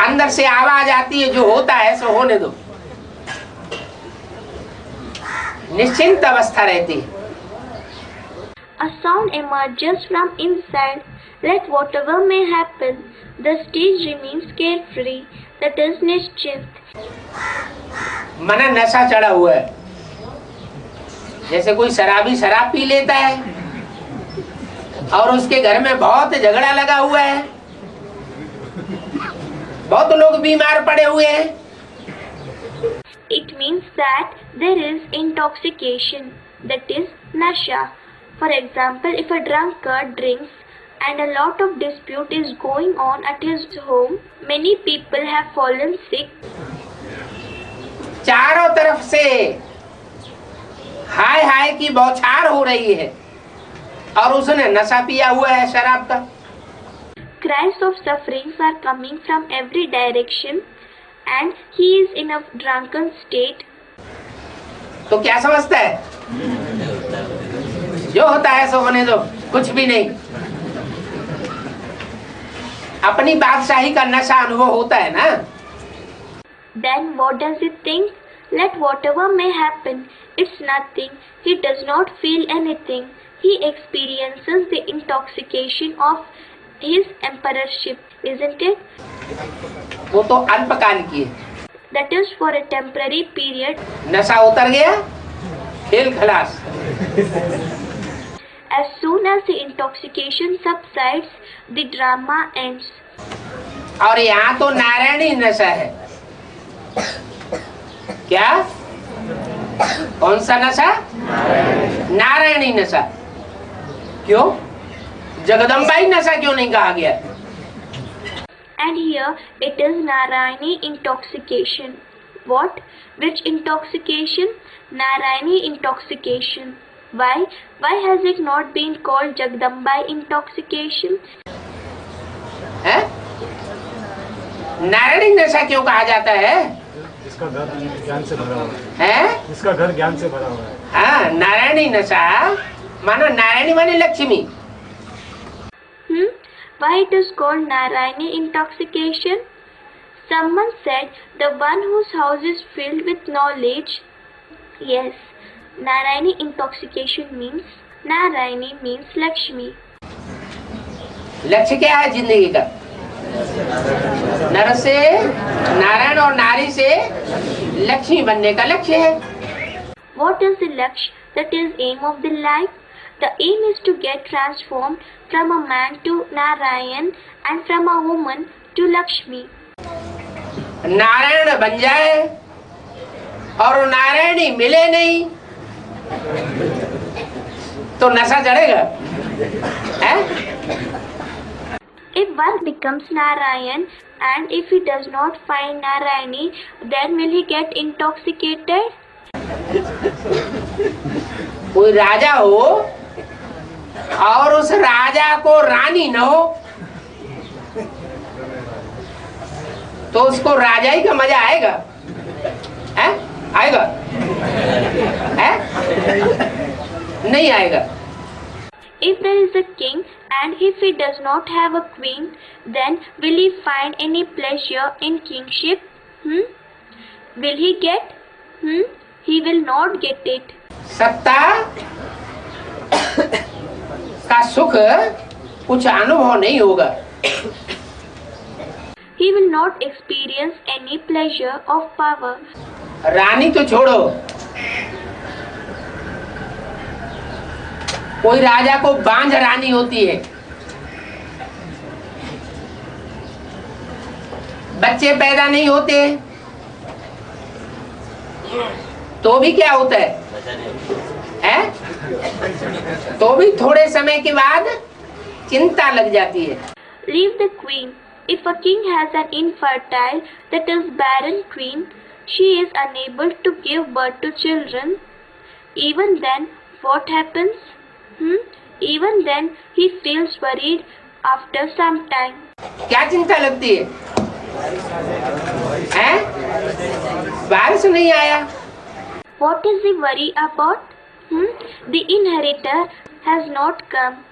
अंदर से आवाज आती है, जो होता है सो होने दो, निश्चिंत अवस्था रहती है। A sound emerges from inside. Let whatever may happen, the stage remains carefree, that is nischint. मन नशा चढ़ा हुआ है, जैसे कोई शराबी शराब पी लेता है और उसके घर में बहुत झगड़ा लगा हुआ है, बहुत लोग बीमार पड़े हुए हैं। It means that there is intoxication, that is nasha. For example, if a drunkard drinks and a lot of dispute is going on at his home, many people have fallen sick. चारों तरफ से हाय हाय की बौछार हो रही है और उसने नशा पिया हुआ है शराब का। Cries of sufferings are coming from every direction and he is in a drunken state. तो क्या समझता है? जो होता है सो होने दो, कुछ भी नहीं। अपनी बादशाही का नशा अनुभव होता है ना। Then what does he think? Let whatever may happen, it's nothing. He does not feel anything. He experiences the intoxication of his emperorship, isn't it? वो तो अल्पकाल की है। That is for a temporary period. नशा उतर गया, खेल खलास। As soon as the intoxication subsides, the drama ends. और यहाँ तो नारायणी नशा है। क्या? कौन सा नशा? नारायणी नशा। क्यों? जगदम्बाई नशा क्यों नहीं कहा गया? And here it is Narayani intoxication. What? Which intoxication? Narayani intoxication. Why? Why has it not been called Jagdambai intoxication? है? नारायणी नशा क्यों कहा जाता है? इसका घर ज्ञान से भरा हुआ है। हैं? इसका घर ज्ञान से भरा हुआ है। हाँ, नारायणी नशा मानो नारायणी माने Lakshmi. Why it is called Narayani intoxication? Someone said the one whose house is filled with knowledge. Yes, Narayani intoxication means Lakshmi. लक्ष्य क्या है जिंदगी का? नर से नारायण और नारी से लक्ष्मी बनने का लक्ष्य है। What is the Laksh? That is aim of the life. The aim is to get transformed from a man to Narayan and from a woman to Lakshmi. Narayan बन जाए और नारायणी मिले नहीं तो नशा चढ़ेगा? हैं? If one becomes Narayan and if he does not find Narayani, then will he get intoxicated? कोई राजा हो और उस राजा को रानी न हो तो उसको राजाई का मजा आएगा? हैं? आएगा? हैं? नहीं आएगा। If there is a king and if he does not have a queen, then will he find any pleasure in kingship? Will he get? He will not get it. सत्ता का सुख कुछ अनुभव नहीं होगा। He will not experience any pleasure of power. रानी तो छोड़ो, कोई राजा को बांझ रानी होती है, बच्चे पैदा नहीं होते तो भी क्या होता है? तो भी थोड़े समय के बाद चिंता लग जाती है। Leave the queen. If a king has an infertile, that is barren queen, she is unable to give birth to children. Even then, what happens? Even then, he feels worried after some time. क्या चिंता लगती है? हैं? बारिश नहीं आया। What is the worry about? The inheritor has not come.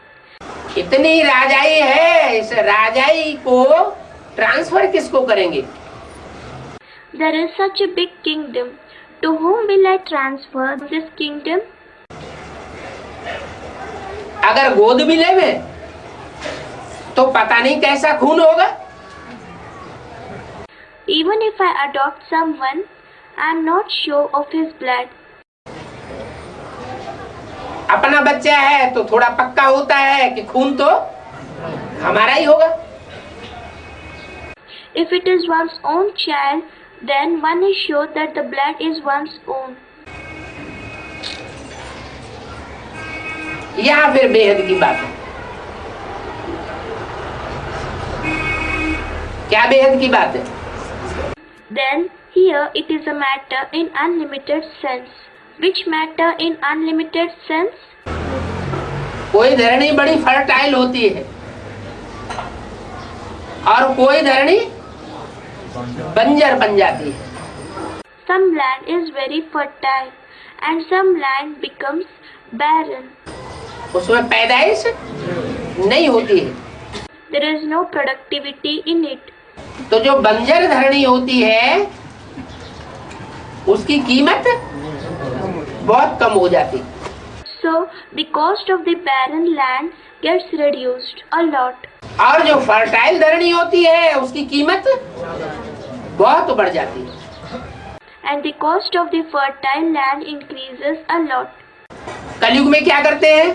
इतनी राजाई है, इस राजाई को ट्रांसफर किसको करेंगे? There is such a big kingdom. To whom will I transfer this kingdom? अगर गोद भी लेवे तो पता नहीं कैसा खून होगा। Even if I adopt someone, I am not sure of his blood. अपना बच्चा है तो थोड़ा पक्का होता है कि खून तो हमारा ही होगा। If it is one's own child, then one is sure that the blood is one's own. यहाँ फिर बेहद की बात है। क्या बेहद की बात है? Then here it is a matter in unlimited sense. Which matter in unlimited sense? कोई धरणी बड़ी फर्टाइल होती है और कोई धरणी बंजर बन जाती है। Some land is very fertile and some land becomes barren. उसमें पैदाइश नहीं होती है। There is no productivity in it. तो जो बंजर धरणी होती है उसकी कीमत बहुत कम हो जाती। So the cost of the barren land gets reduced a lot. और जो फर्टाइल धरणी होती है उसकी कीमत बहुत बढ़ जाती है। And the cost of the fertile land increases a lot. कलयुग में क्या करते हैं?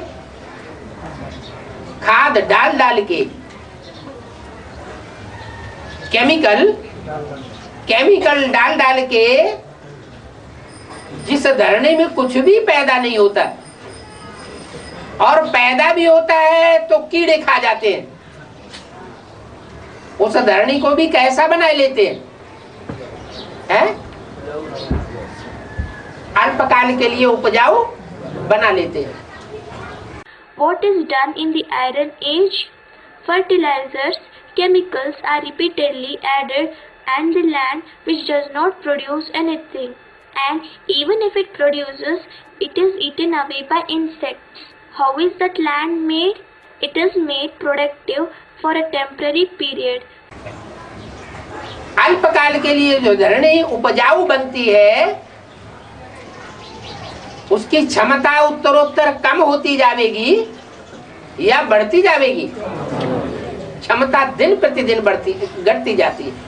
खाद डाल डाल के केमिकल डाल डाल के जिस धरनी में कुछ भी पैदा नहीं होता, और पैदा भी होता है तो कीड़े खा जाते हैं, उस धरनी को भी कैसा बना लेते हैं? अल्पकाल के लिए उपजाऊ बना लेते हैं। What is done in the Iron Age? Fertilizers, chemicals are repeatedly added and the land which does not produce anything, and even if it produces, it is eaten away by insects. How is that land made? It is made productive for a temporary period. अल्पकाल के लिए जो धरनी उपजाऊ बनती है, उसकी क्षमता उत्तरोत्तर कम होती जाएगी या बढ़ती जाएगी? क्षमता दिन प्रतिदिन घटती जाती है।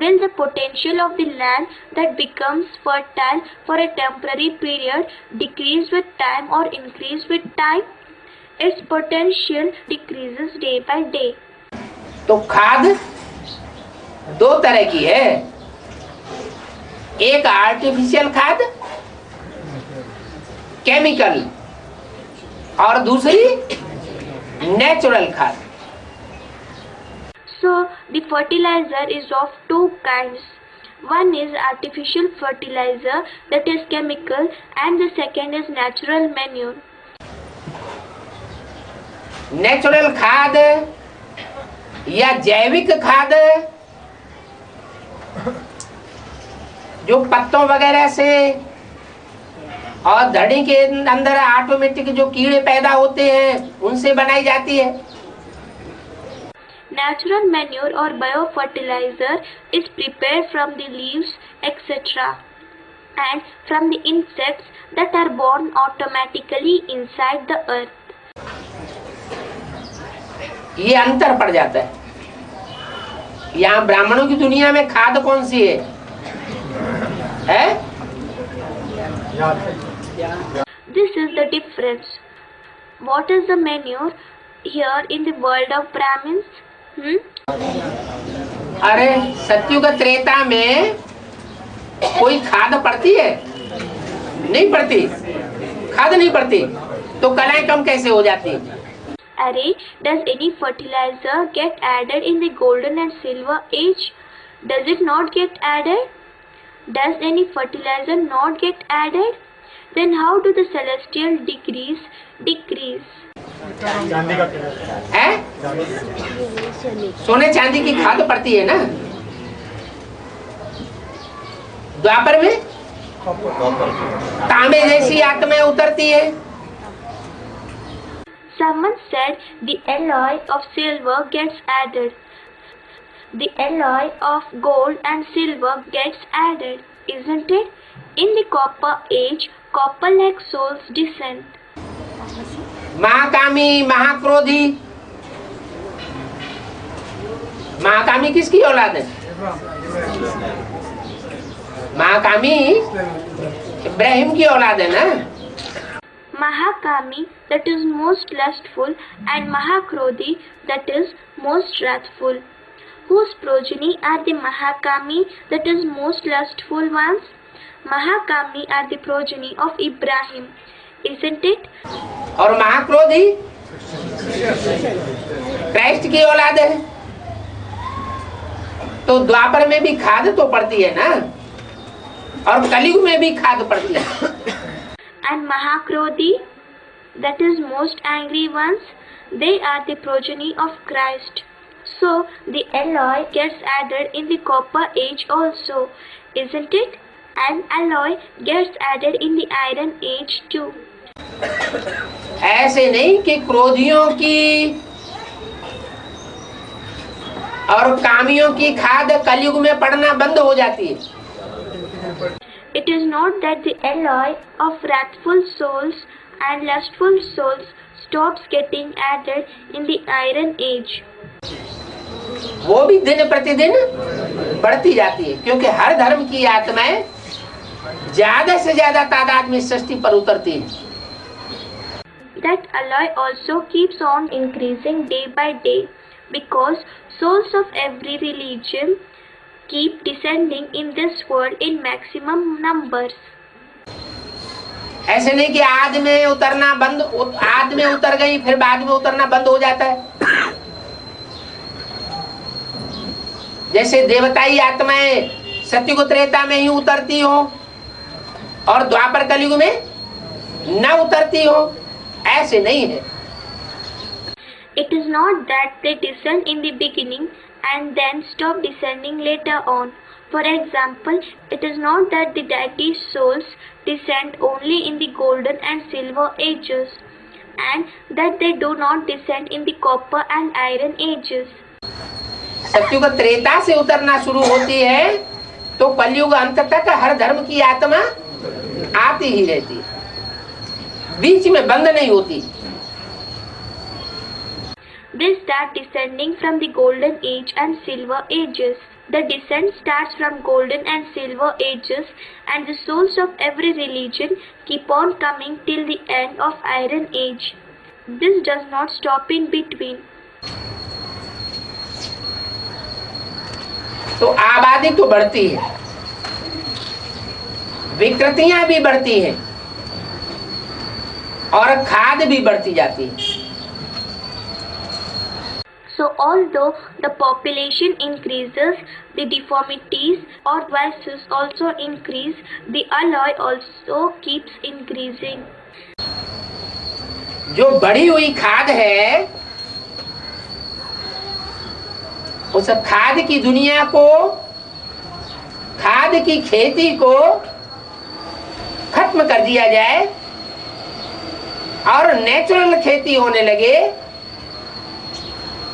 Will the potential of the land that becomes fertile for a temporary period decrease with time or increase with time? Its potential decreases day by day. तो खाद दो तरह की है, एक आर्टिफिशियल खाद केमिकल और दूसरी नेचुरल खाद। So the fertilizer is of two kinds. One is artificial fertilizer, that is chemical, and the second is natural manure. Natural खाद या जैविक खाद जो पत्तों वगैरह से और धड़ी के अंदर ऑटोमेटिक जो कीड़े पैदा होते हैं उनसे बनाई जाती है। Natural manure or biofertilizer is prepared from the leaves, etc., and from the insects that are born automatically inside the earth. ये अंतर पड़ जाता है। यहाँ ब्राह्मणों की दुनिया में खाद कौन सी है? This is the difference. What is the manure here in the world of Brahmins? अरे सत्युग त्रेता में कोई खाद पड़ती है? नहीं पड़ती, खाद नहीं पड़ती, तो कलाएं कम कैसे हो जाती? Array, does any fertilizer get added in the golden and silver age? Does it not get added? Does any fertilizer not get added? Then how do the celestial degrees decrease? है? सोने चांदी की खाद पड़ती है ना? द्वापर में तांबे जैसी आत्माएं उतरती है। Someone said the alloy of silver gets added. The alloy of gold and silver gets added, isn't it? In the copper age, copper-like souls descend. महाकामी, महाक्रोधी। महाकामी किसकी औलाद है? महाकामी इब्राहिम की औलाद है ना? Mahakami, that is most lustful, and Mahakrodhi, that is most wrathful. Whose progeny are the Mahakami, that is most lustful ones? Mahakami are the progeny of Ibrahim, isn't it? और महाक्रोधी Christ की औलाद है। तो द्वापर में भी खाद तो पड़ती है ना, और कलयुग में भी खाद पड़ती है। And Mahakrodhi, that is most angry ones, they are the progeny of Christ. So the alloy gets added in the copper age also, isn't it? And alloy gets added in the iron age too. ऐसे नहीं कि क्रोधियों की और कामियों की खाद कलयुग में पड़ना बंद हो जाती है। It is not that the alloy of wrathful souls and lustful souls stops getting added in the iron age. वो भी दिन प्रतिदिन बढ़ती जाती है, क्योंकि हर धर्म की आत्माएं ज्यादा से ज्यादा तादाद में सृष्टि पर उतरती है। That alloy also keeps on increasing day by day, because souls of every religion keep descending in this world in maximum numbers. ऐसे नहीं कि आध में उतरना बंद, आध में उतर गई फिर बाद में उतरना बंद हो जाता है। जैसे देवताई आत्माएं सत्युग त्रेता में ही उतरती हो और द्वापर कलयुग में न उतरती हो, ऐसे नहीं है। It is not that they descend in the beginning and then stop descending later on. For example, it is not that the deity's souls descend only in the golden and silver ages, and that they do not descend in the copper and iron ages. सत्युग त्रेता से उतरना शुरू होती है तो कलयुग अंत तक हर धर्म की आत्मा आती ही रहती है, बीच में बंद नहीं होती। They start descending from the golden age and silver ages. The descent starts from golden and silver ages, and the souls of every religion keep on coming till the end of iron age. This does not stop in between. तो आबादी तो बढ़ती है, विकृतियां भी बढ़ती हैं और खाद भी बढ़ती जाती है। So although the population increases, the deformities or vices also increase, the alloy also keeps increasing. जो बढ़ी हुई खाद है उस खाद की दुनिया को, खाद की खेती को खत्म कर दिया जाए और नेचुरल खेती होने लगे,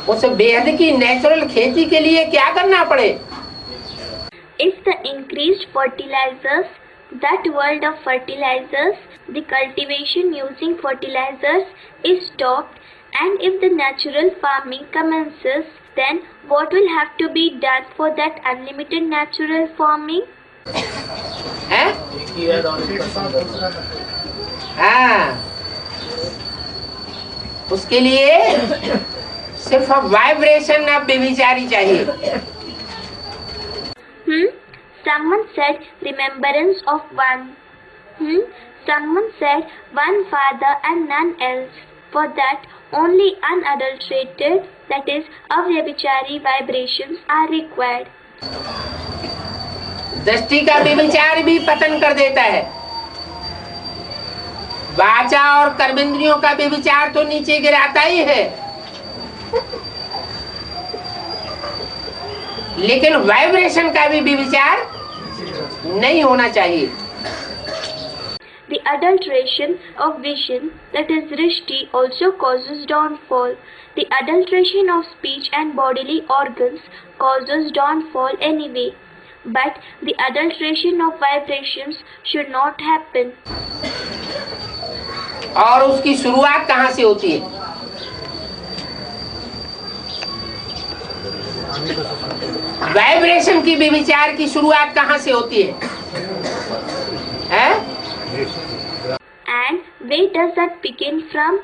उस बेहद की नेचुरल खेती के लिए क्या करना पड़े? If the increased fertilizers, that world of fertilizers, the cultivation using fertilizers is stopped, and if the natural farming commences, then what will have to be done for that unlimited natural farming? हैं? हाँ, उसके लिए सिर्फ vibration of बेविचारी चाहिए। Someone said remembrance of one. Someone said one Father and none else. For that, only unadulterated, that is, avyabhichari vibrations are required. दृष्टि का बेविचार भी पतन कर देता है। वाचा और कर्मेंद्रियों का बेविचार तो नीचे गिराता ही है, लेकिन वाइब्रेशन का भी विचार नहीं होना चाहिए। The adulteration of vision, that is drishti, also causes downfall. The adulteration of speech and bodily organs causes downfall anyway. But the adulteration of vibrations should not happen. और उसकी शुरुआत कहाँ से होती है? वाइब्रेशन की विचार की शुरुआत कहाँ से होती है? हैं? And where does that begin from?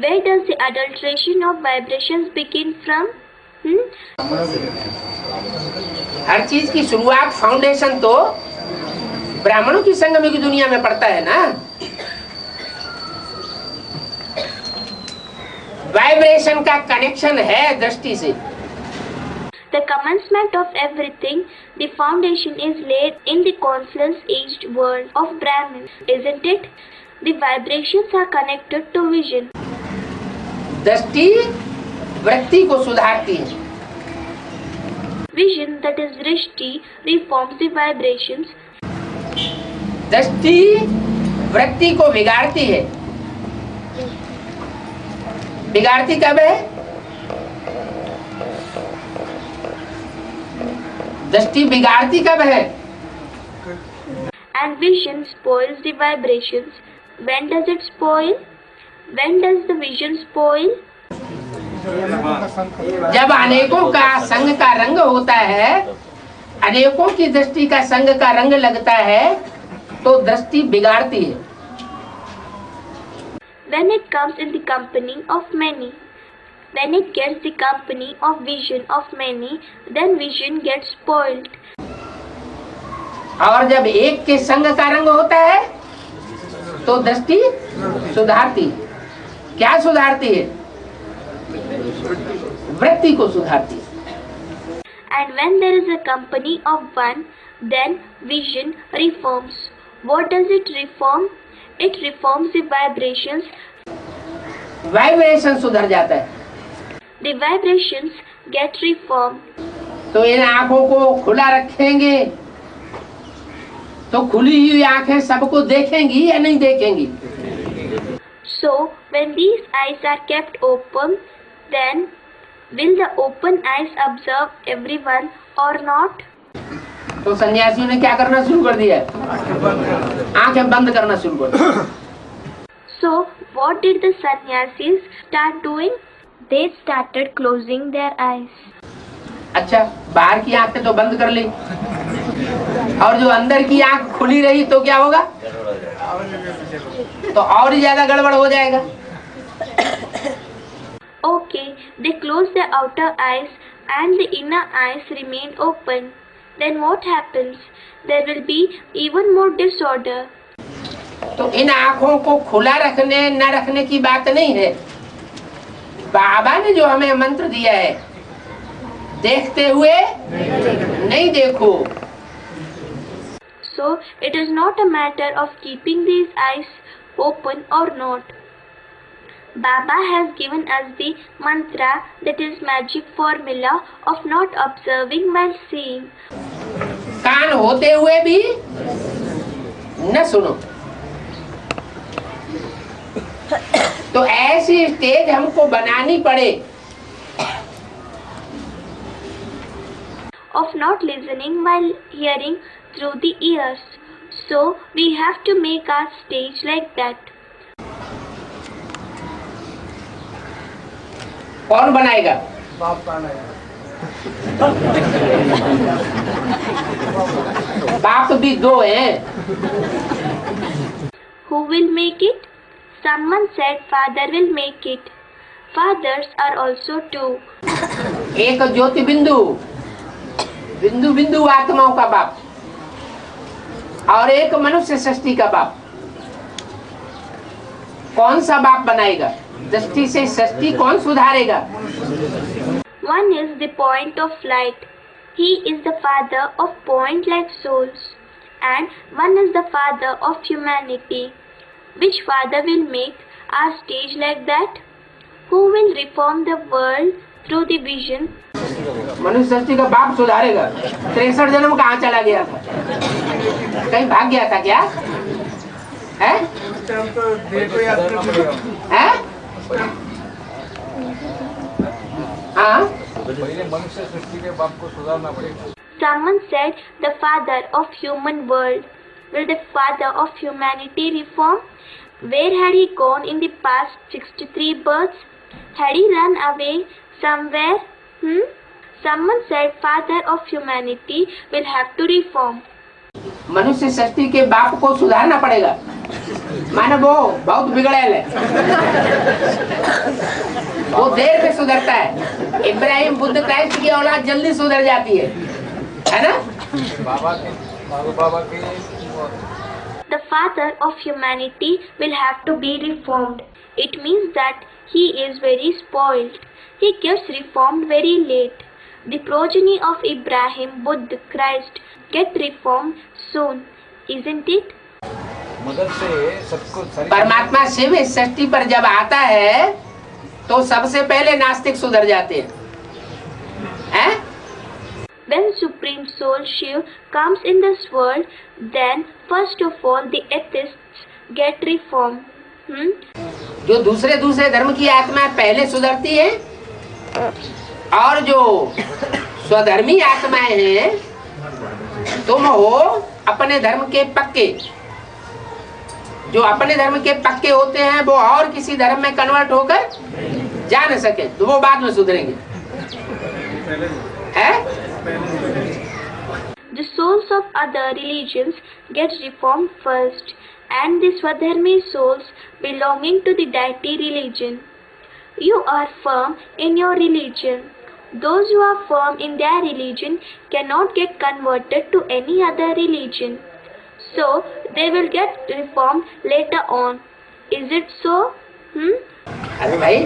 Where does the adulteration of vibrations begin from? हर चीज की शुरुआत, फाउंडेशन तो ब्राह्मणों की संगम की दुनिया में पड़ता है ना। वाइब्रेशन का कनेक्शन है दृष्टि से। The commencement of everything, the foundation is laid in the confluence-aged world of Brahmins, isn't it? The vibrations are connected to vision. दृष्टि वृत्ति को सुधारती है। Vision, that is drishti, reforms the vibrations. दृष्टि वृत्ति को बिगाड़ती है। बिगाड़ती कब है? दृष्टि बिगाड़ती कब है? And vision spoils the vibrations. When does it spoil? When does the vision spoil? जब अनेकों का संग का रंग होता है, अनेकों की दृष्टि का संग का रंग लगता है, तो दृष्टि बिगाड़ती है। When it comes in the company of many, When it gets the company of vision of many, then vision gets spoiled. और जब एक के संग का रंग होता है तो दृष्टि सुधारती। क्या सुधारती है? वृत्ति को सुधारती। And when there is a company of one, then vision reforms. What does it reform? It reforms the vibrations. Vibration सुधर जाता है। The vibrations get reformed. तो इन आंखों को खुला रखेंगे तो खुली हुई आंखें सबको देखेंगी या नहीं देखेंगी? So when these eyes are kept open, then will the open eyes observe everyone or not? तो सन्यासियों ने क्या करना शुरू कर दिया? आंखें बंद करना शुरू कर दिया। So what did the sannyasis start doing? They started closing their eyes. अच्छा, बाहर की आंखें तो बंद कर ली और जो अंदर की आंख खुली रही तो क्या होगा? तो और ही ज्यादा गड़बड़ हो जाएगा। Okay, they closed their outer eyes and the inner eyes remained open. Then what happens? There will be even more disorder. तो इन आंखों को खुला रखने न रखने की बात नहीं है। बाबा ने जो हमें मंत्र दिया है, देखते हुए नहीं देखो। So it is not a matter of keeping these eyes open or not. Baba has given us the mantra, that is magic formula of not observing while seeing. कान होते हुए भी न सुनो। तो ऐसी स्टेज हमको बनानी पड़े Of not listening while hearing through the ears. So we have to make our stage like that. कौन बनाएगा? बाप भी दो हैं। Who will make it? Someone said father will make it. Fathers are also two. एक ज्योति बिंदु, बिंदु बिंदु आत्माओं का बाप, और एक मनुष्य सृष्टि का बाप। कौन सा बाप बनाएगा? दृष्टि से सृष्टि कौन सुधारेगा? One is the point of light. He is the father of point-like souls. And one is the father of humanity. Which father will make our stage like that? Who will reform the world through the vision? मनुष्य सृष्टि का बाप सुधारेगा। 63 जन्म कहाँ चला गया था? कहीं भाग गया था क्या? है? है? हाँ? मनुष्य सृष्टि के बाप को सुधारना पड़ेगा। Someone said the father of human world. Will the father of humanity reform? Where had he gone in the past 63 births? Had he run away somewhere? Someone said father of humanity will have to reform. मनुष्य सृष्टि के बाप को सुधारना पड़ेगा। मानो वो बहुत बिगड़ेल है, वो देर में सुधरता है। इब्राहिम बुद्ध क्राइस्ट की औलाद जल्दी सुधर जाती है ना? बाबा के The father of humanity will have to be reformed. It means that he is very spoiled. He gets reformed very late. The progeny of Ibrahim, Buddha, Christ get reformed soon, isn't it? मदद से सबको परमात्मा शिव इस सृष्टि पर जब आता है तो सबसे पहले नास्तिक सुधर जाते हैं। When Supreme Soul Shiv comes in this world, then first of all the atheists get reformed. जो दूसरे धर्म की आत्मा पहले सुधरती है और जो स्वधर्मी आत्माएं हैं, तुम हो अपने धर्म के पक्के। जो अपने धर्म के पक्के होते हैं वो और किसी धर्म में कन्वर्ट होकर जा न सके तो वो बाद में सुधरेंगे। है? The souls of other religions get reformed first, and the Swadharmi souls belonging to the deity religion. You are firm in your religion. Those who are firm in their religion cannot get converted to any other religion. So they will get reformed later on. Is it so? अरे भाई,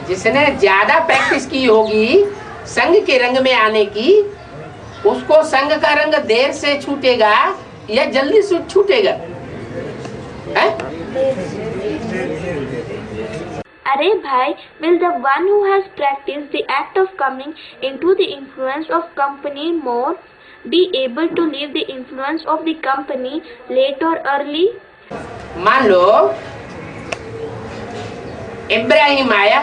जिसने ज्यादा practice की होगी संघ के रंग में आने की, उसको संघ का रंग देर से छूटेगा या जल्दी से छूटेगा? है? अरे भाई, will the one who has practiced the act of coming into the influence of company more be able to leave the influence of the company late or early? मान लो इब्राहिम आया,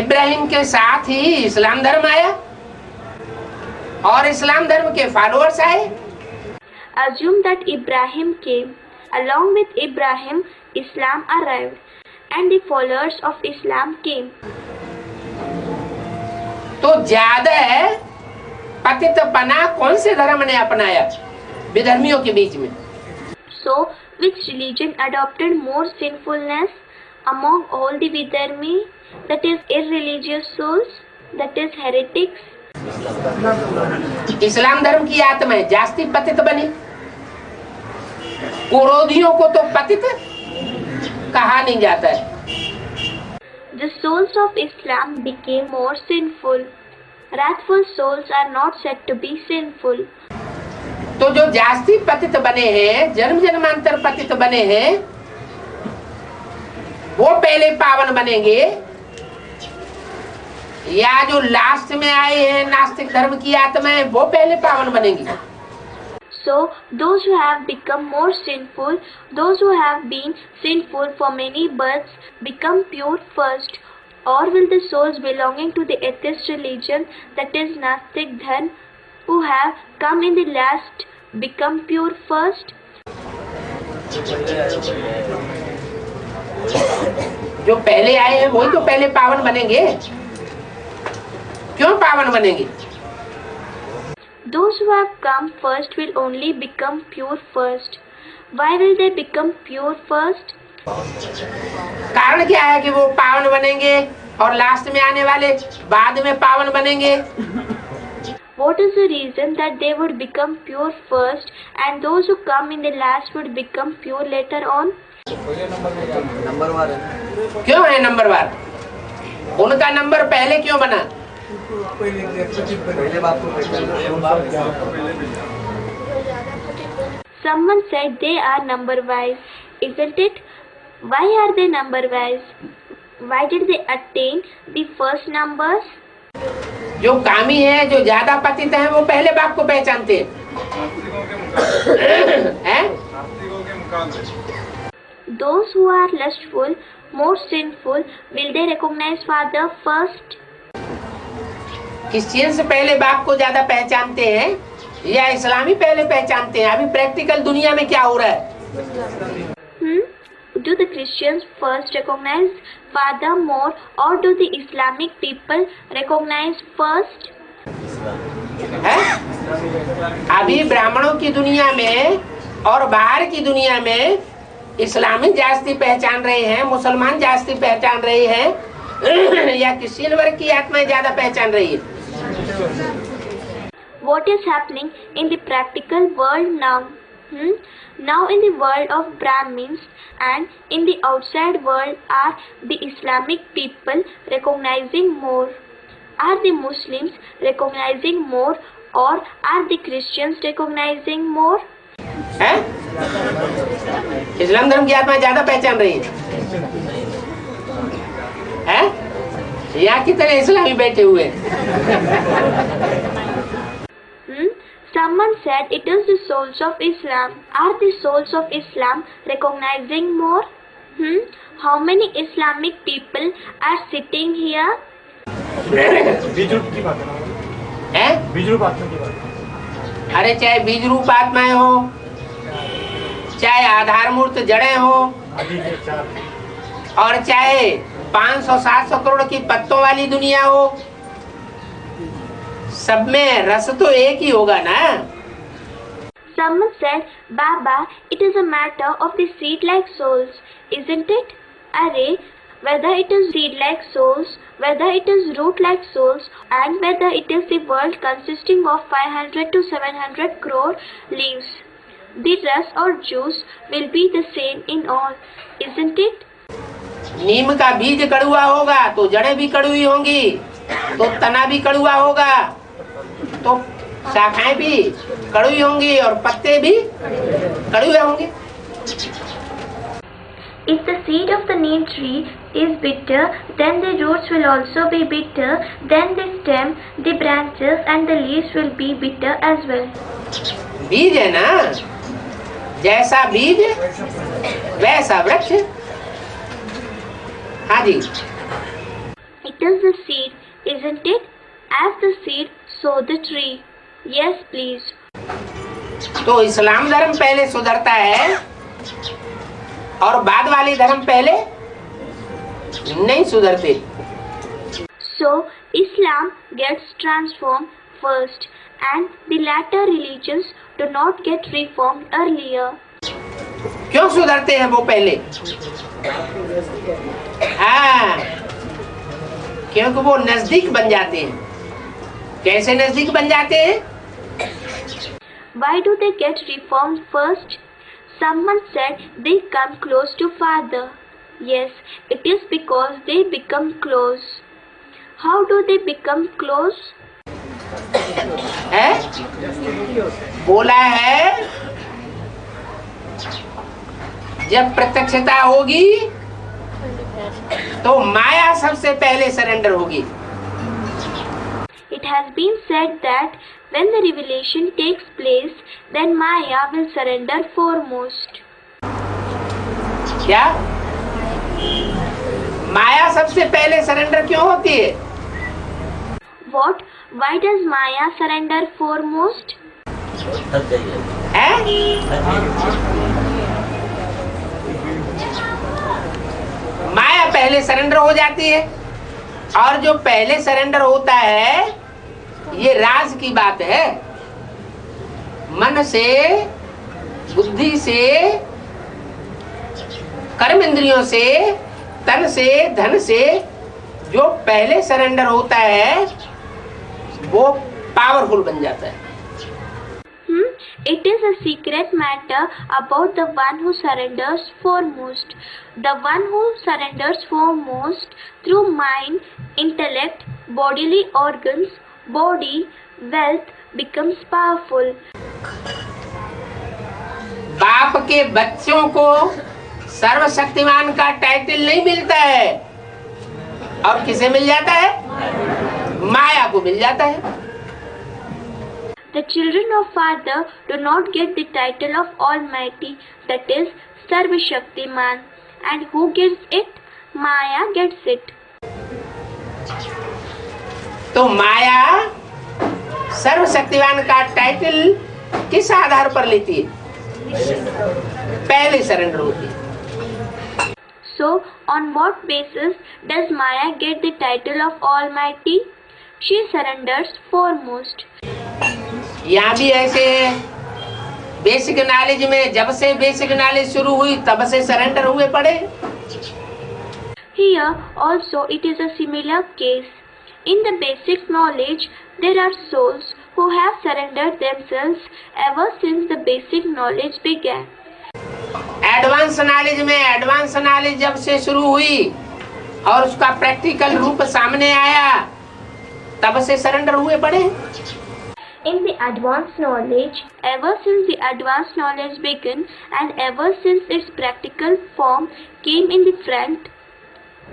इब्राहिम के साथ ही इस्लाम धर्म आया और इस्लाम धर्म के फॉलोअर्स आए। Assume that Ibrahim came. Along with Ibrahim, Islam arrived, and the followers of Islam came. तो ज्यादा पतितपना कौन से धर्म ने अपनाया विधर्मियों के बीच में? So, which religion adopted more sinfulness among all the Vidharmi? That is irreligious souls, that is heretics. इस्लाम धर्म की आत्माएं जास्ती पतित बनी। कुरोधियों को तो पतित कहा नहीं जाता है। The souls of Islam became more sinful. Wrathful souls are not said to be sinful. तो जो जास्ती पतित बने हैं, जन्म जन्मांतर पतित बने हैं, वो पहले पावन बनेंगे या जो लास्ट में आए हैं नास्तिक धर्म की आत्माएं वो पहले पावन बनेंगी? So, those who have become more sinful, those who have been sinful for many births, become pure first. Or will the souls belonging to the atheist religion, that is Nastic Dharma, who have come in the last, become pure first? जो पहले आए हैं वही तो पहले पावन बनेंगे। क्यों पावन बनेंगे? Those who have come first will only become pure first. Why will they become pure first? कारण क्या है कि वो पावन बनेंगे और लास्ट में आने वाले बाद में पावन बनेंगे? What is the reason that they would become pure first and those who come in the last would become pure later on? क्यों है नंबरवार? उनका नंबर पहले क्यों बना? Someone said they are number wise, isn't it? Why are they number wise? Why did they attain the first numbers? जो कामी है, जो ज्यादा पतित है, वो पहले बाप को पहचानते हैं। Those who are lustful, more sinful, will they recognize Father first? Christian से पहले बाप को ज्यादा पहचानते हैं या इस्लामी पहले पहचानते हैं? अभी प्रैक्टिकल दुनिया में क्या हो रहा है? Do the Christians first recognize Father more, or do the Islamic people recognize first? है? अभी ब्राह्मणों की दुनिया में और बाहर की दुनिया में इस्लामी जास्ती पहचान रहे हैं, मुसलमान जास्ती पहचान रहे हैं या क्रिश्चियन वर्ग की आत्माएं ज्यादा पहचान रही है? What is happening in the practical world now? Now in the world of Brahmins and in the outside world are the Islamic people recognizing more? Are the Muslims recognizing more, or are the Christians recognizing more? है? इस्लाम धर्म की आत्मा ज्यादा पहचान रही है? यहाँ कितने इस्लामी बैठे हुए? Someone said it is the souls of Islam. Are the souls of Islam recognizing more? How many Islamic people are sitting here? अरे चाहे बीज रूप आत्माएं हो, चाहे आधार मूर्त जड़ें हो, और चाहे 500-700 करोड़ की पत्तों वाली दुनिया हो, सब में रस तो एक ही होगा ना? Someone said, Baba, it is a matter of the seed-like souls, isn't it? Arey, whether it is seed-like souls, whether it is root-like souls, and whether it is the world consisting of 500 to 700 crore leaves. The rus or juice will be the same in all, isn't it? नीम का बीज कड़ुआ होगा तो जड़ें भी कड़ुई होंगी, तो तना भी कड़ुआ होगा तो शाखाएं भी कड़ुई होंगी और पत्ते भी कड़ुए होंगे। If the seed of the neem tree is bitter, then the roots will also be bitter, then the stem, the branches and the leaves will be bitter as well. बीज है ना, जैसा बीज वैसा वृक्ष। हाँ जी। It is the seed, isn't it? As the seed, so the tree. Yes, please. तो इस्लाम धर्म पहले सुधरता है और बाद वाले धर्म पहले नहीं सुधरते। So, Islam gets transformed first and the latter religions do not get reformed earlier. क्यों सुधरते हैं वो पहले? हाँ, क्योंकि वो नजदीक बन जाते हैं। कैसे नजदीक बन जाते हैं? Why do they get reformed first? Someone said they come close to Father. Yes, it is because they become close. How do they become close? है? बोला है जब प्रत्यक्षता होगी तो माया सबसे पहले सरेंडर होगी। It has been said that when the revelation takes place, then Maya will surrender foremost. क्या? माया सबसे पहले सरेंडर क्यों होती है? What? Why does Maya surrender foremost? है? माया पहले सरेंडर हो जाती है और जो पहले सरेंडर होता है ये राज की बात है। मन से, बुद्धि से, कर्म इंद्रियों से, तन से, धन से जो पहले सरेंडर होता है वो पावरफुल बन जाता है। It is a secret matter about the one who surrenders foremost. The one who surrenders foremost through mind, intellect, bodily organs, body, wealth becomes powerful. बाप के बच्चों को सर्वशक्तिमान का टाइटल नहीं मिलता है और किसे मिल जाता है? माया को मिल जाता है। The children of Father do not get the title of Almighty, that is Sarva Shaktiman, and who gets it? Maya gets it. तो माया सर्वशक्तिमान का टाइटल किस आधार पर लेती है? पहले सरेंडर होती है। So, on what basis does Maya get the title of Almighty? She surrenders foremost. यहाँ भी ऐसे बेसिक नॉलेज में जब से बेसिक नॉलेज शुरू हुई तब से सरेंडर हुए पड़े। Here also it is a similar case. In the basic knowledge, there are souls who have surrendered themselves ever since the basic knowledge began. Advance knowledge में एडवांस नॉलेज जब से शुरू हुई और उसका प्रैक्टिकल रूप सामने आया तब से सरेंडर हुए पड़े। In the advanced knowledge, ever since the advanced knowledge began and ever since its practical form came in the front,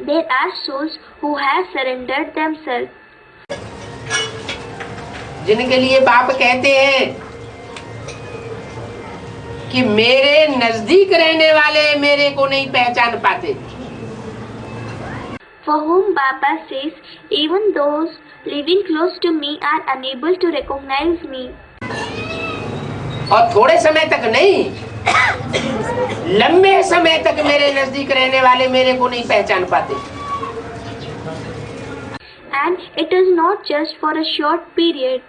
there are souls who have surrendered themselves. जिनके लिए बाप कहते हैं कि मेरे नजदीक रहने वाले मेरे को नहीं पहचान पाते। For whom Baba says, even those living close to me are unable to recognize me. और थोड़े समय तक नहीं, लंबे समय तक मेरे नजदीक रहने वाले मेरे को नहीं पहचान पाते। And it is not just for a short period.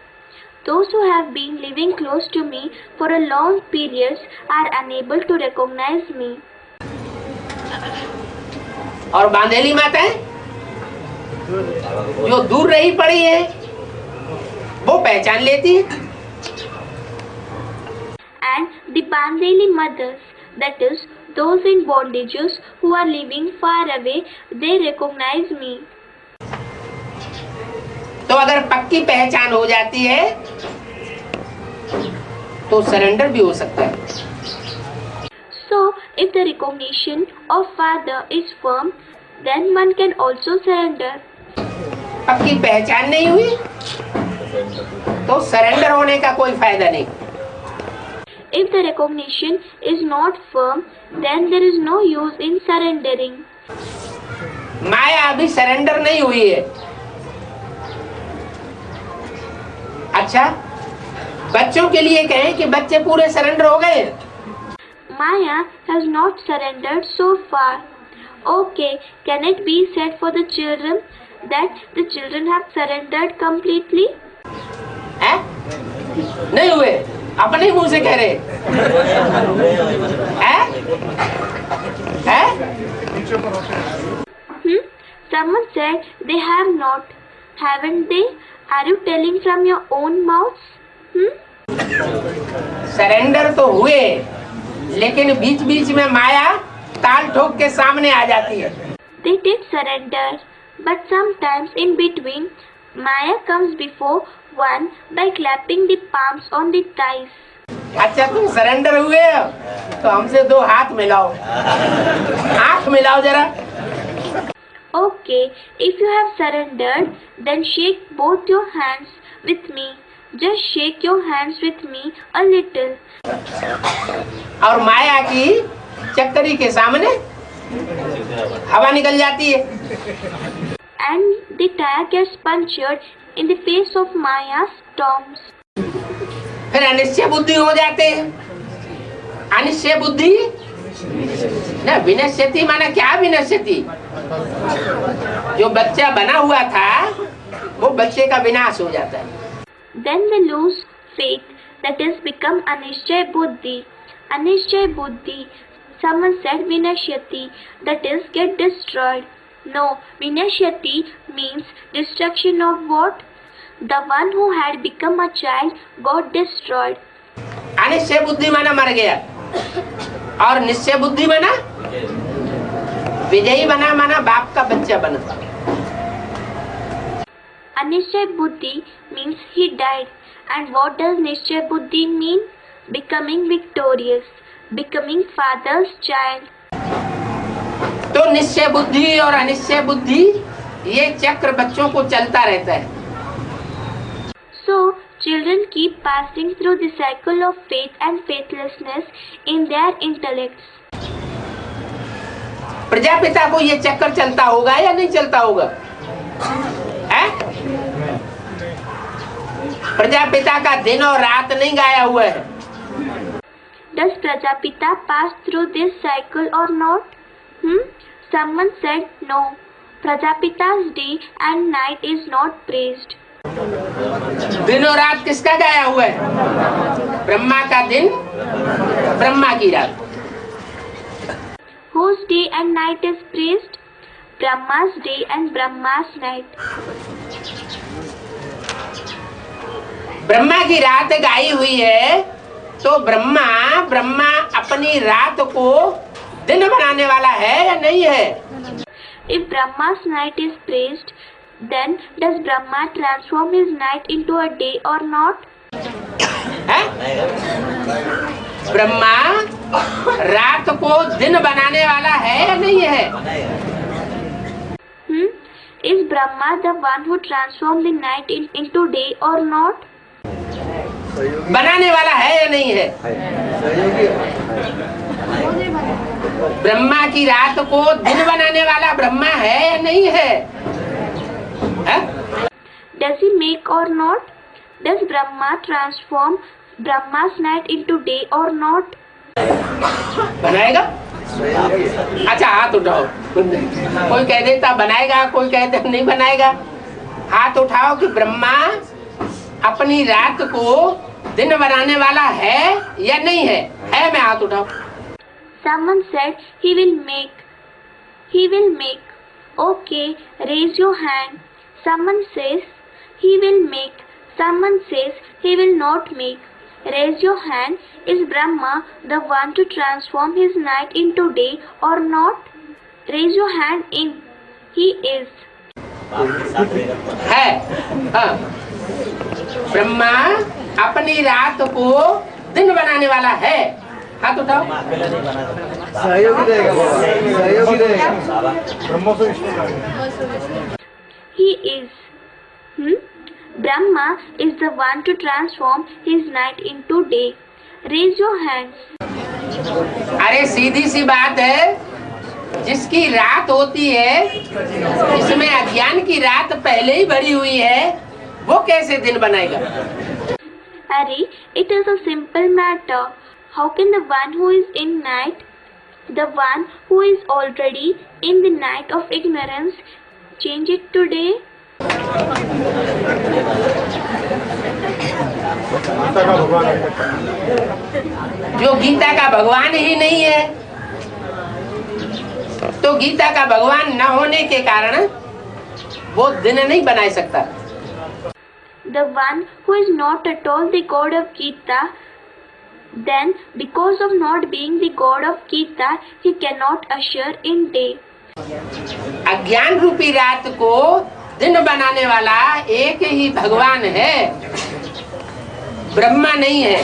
Those who have been living close to me for a long period are unable to recognize me. और बांधेली माताएं जो दूर रही पड़ी है वो पहचान लेती है। And the Bandeli mothers, that is, those in bondages who are living far away, they recognize me. तो अगर पक्की पहचान हो जाती है तो सरेंडर भी हो सकता है। So, if the recognition of father is firm, then one can also surrender. पक्की पहचान नहीं हुई तो सरेंडर होने का कोई फायदा नहीं। If the recognition is not firm, then there is no use in surrendering. माया अभी सरेंडर नहीं हुई है। अच्छा, बच्चों के लिए कहें कि बच्चे पूरे सरेंडर हो गए। Maya has not surrendered so far. Okay, can it be said for the children that the children have surrendered completely? हैं? नहीं हुए, अपने मुंह से कह रहे हैं? हैं? Someone said they have not. Haven't they? Are you telling from your own mouths? Surrender तो हुए, लेकिन बीच बीच में माया ताल ठोक के सामने आ जाती है। They did surrender, but sometimes in between, Maya comes before one by clapping the palms on the thighs. अच्छा, तुम सरेंडर हुए हो तो हमसे दो हाथ मिलाओ, आंख मिलाओ जरा। Okay, if you have surrendered, then shake both your hands with me. Just shake your hands with me a little. और माया की चक्करी के सामने हवा निकल जाती है। And the tire gets punctured in the face of Maya's storms. फिर अनिश्चय बुद्धि हो जाते हैं। अनिश्चय बुद्धि न विनश्यति, माना क्या विनश्यति? जो बच्चा बना हुआ था वो बच्चे का विनाश हो जाता है। Then they lose faith, that is become Anishchay Buddhi. Anishchay Buddhi, someone said Vinashyati, that is get destroyed. No, Vinashyati means destruction of what? The one who had become a child got destroyed. Anishchay बुद्धि माना मर गया, और निश्चय बुद्धि माना विजयी बना, माना बाप का बच्चा बना। Anishchay Buddhi means he died. And what does Nishchay Buddhi mean? Becoming victorious, becoming father's child. तो निश्चय बुद्धि और अनिश्चय बुद्धि ये चक्र बच्चों को चलता रहता है। So, children keep passing through the cycle of faith and faithlessness in their intellects. Prajapita को ये चक्कर चलता होगा या नहीं चलता होगा? है? प्रजापिता का दिन और रात नहीं गाया हुआ है। Does Prajapita pass through this cycle or not? Someone said no. Prajapita's day and night is not praised. दिन और रात किसका गाया हुआ है? ब्रह्मा का दिन, ब्रह्मा की रात। Whose day and night is praised? Brahma's day and Brahma's night. Brahma की रात गाई हुई है तो ब्रह्मा अपनी रात को दिन बनाने वाला है या नहीं है? If Brahma's night is praised, then does Brahma transform his night into a day or not? है? ब्रह्मा रात को दिन बनाने वाला है या नहीं है? Is Brahma the one who transforms the night into day or not? बनाने वाला है या नहीं है? ब्रह्मा की रात को दिन बनाने वाला ब्रह्मा है या नहीं है? Does he make or not? Does Brahma transform Brahma's night into day or not? बनाएगा? अच्छा, हाथ उठाओ। कोई कह देता बनाएगा, कोई कहता नहीं बनाएगा। हाथ उठाओ कि ब्रह्मा अपनी रात को दिन बनाने वाला है या नहीं है? है, मैं हाथ उठाओ। Someone said he will make. he will make. Okay, raise your hand. Someone says he will make. Someone says he will not make. Raise your hand. Is Brahma the one to transform his night into day or not? Raise your hand in. He is. है हाँ। ब्रह्मा अपनी रात को दिन बनाने वाला है। हाथ उठाओ। सहयोगी रहेगा बाबा, सहयोगी रहेगा। ब्रह्मा से विष्णु का। He is. Brahma is the one to transform his night into day. Raise your hands. अरे सीधी सी बात है, जिसकी रात होती है, जिसमें अज्ञान की रात पहले ही भरी हुई है, वो कैसे दिन बनाएगा? Harry, it is a simple matter. How can the one who is in night, the one who is already in the night of ignorance, change it to day? जो गीता का भगवान ही नहीं है, तो गीता का भगवान न होने के कारण वो दिन नहीं बना सकता। The one who is not at all the God of Gita, then because of not being the God of Gita, he cannot usher in day. अज्ञान रूपी रात को दिन बनाने वाला एक ही भगवान है, ब्रह्मा नहीं है।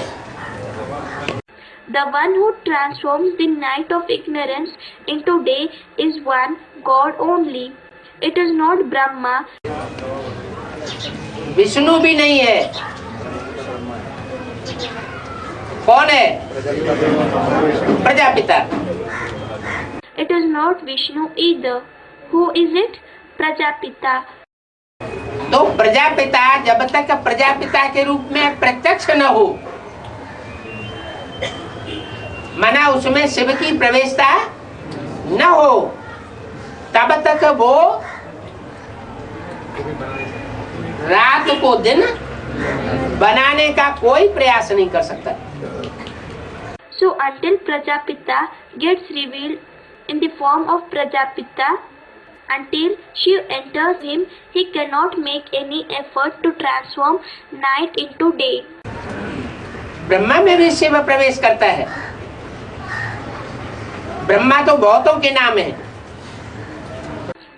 The one who transforms the night of ignorance into day is one God only. It is not Brahma. Vishnu भी नहीं है। कौन है? Prajapita. It is not Vishnu either. Who is it? Prajapita. तो प्रजापिता जब तक प्रजापिता के रूप में प्रत्यक्ष न हो, माना उसमें शिव की प्रवेशता न हो, तब तक वो रात को दिन बनाने का कोई प्रयास नहीं कर सकता। So until Prajapita gets revealed in the form of Prajapita, until Shiv enters him, he cannot make any effort to transform night into day. Brahma में भी शिव प्रवेश करता है। ब्रह्मा तो बहुतों के नाम है।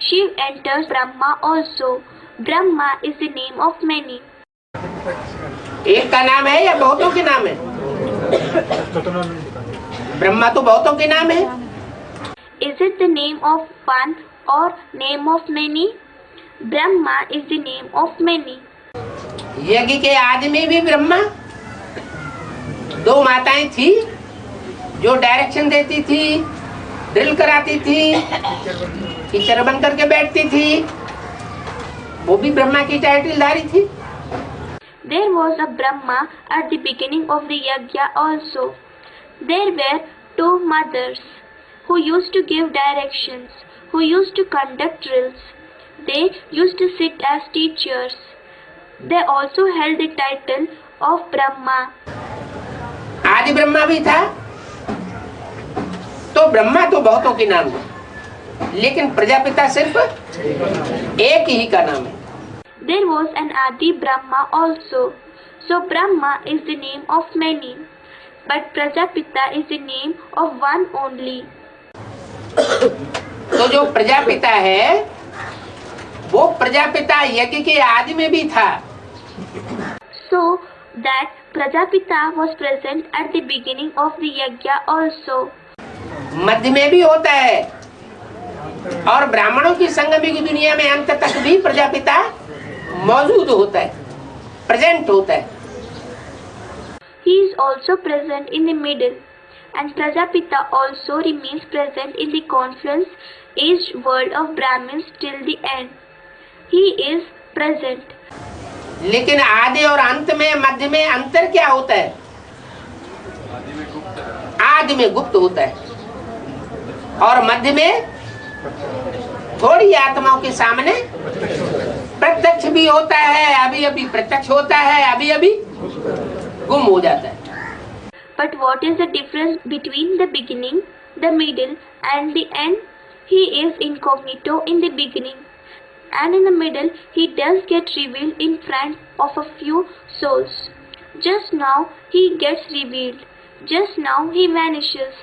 Shiv enters Brahma also. Brahma is the name of many. एक का नाम है या बहुतों के नाम है? ब्रह्मा तो बहुतों के नाम है। Is it the name of one or name of many? Brahma is the name of many. यज्ञ के आदि में भी ब्रह्मा, दो माताएं थी जो डायरेक्शन देती थी, ड्रिल कराती थी, टीचर बन करके बैठती थी, वो भी ब्रह्मा की टाइटलधारी थी। There was a Brahma at the beginning of the yajna also. There were two mothers who used to give directions, who used to conduct drills. They used to sit as teachers. They also held the title of Brahma. आदि ब्रह्मा भी था। तो ब्रह्मा तो बहुतों के नाम है, लेकिन प्रजापिता सिर्फ एक ही का नाम है। There was an Adi Brahma also. So Brahma is the name of many, but Prajapita is the name of one only. तो जो प्रजापिता है, वो प्रजापिता यज्ञ के आदि में भी था। So that Prajapita was present at the beginning of the yajna also. मध्य में भी होता है, और ब्राह्मणों की संगमी की दुनिया में अंत तक भी प्रजापिता मौजूद होता है, प्रेजेंट होता है। He is also present in the middle, and Prajapita also remains present in the confluence-aged world of Brahmins till the end. He is present. लेकिन आदि और अंत में, मध्य में अंतर क्या होता है? आदि में गुप्त होता है, और मध्य में थोड़ी आत्माओं के सामने प्रत्यक्ष भी होता है, अभी अभी प्रत्यक्ष होता है, अभी अभी गुम हो जाता है। But what is the difference between the beginning, the middle and the end? he is incognito in the beginning, and in the middle he does get revealed in front of a few souls. Just now he gets revealed. Just now he vanishes.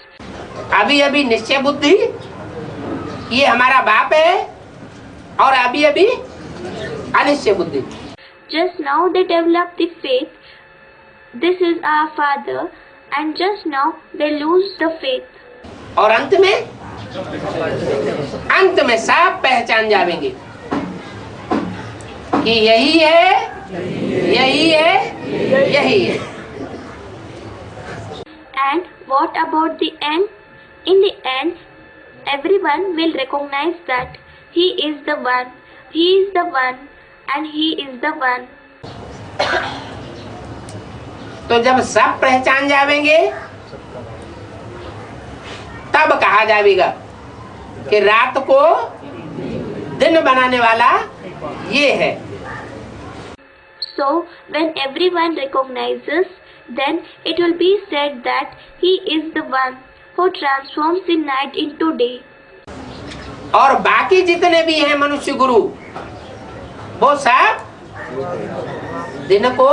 अभी अभी निश्चय बुद्धि ये हमारा बाप है और अभी अभी अनिश्चय बुद्धि. Just now they develop the faith. This is our father, and just now they lose the faith. और अंत में सब पहचान जाएंगे कि यही है, यही है, यही है. And what about the end? In the end, everyone will recognize that he is the one, he is the one, and he is the one. तो जब सब पहचान जाएंगे तब कहा जाएगा कि रात को दिन बनाने वाला ये है. So, when everyone recognizes, then it will be said that he is the one who transforms the night into day. और बाकी जितने भी हैं मनुष्य गुरु वो सब दिन को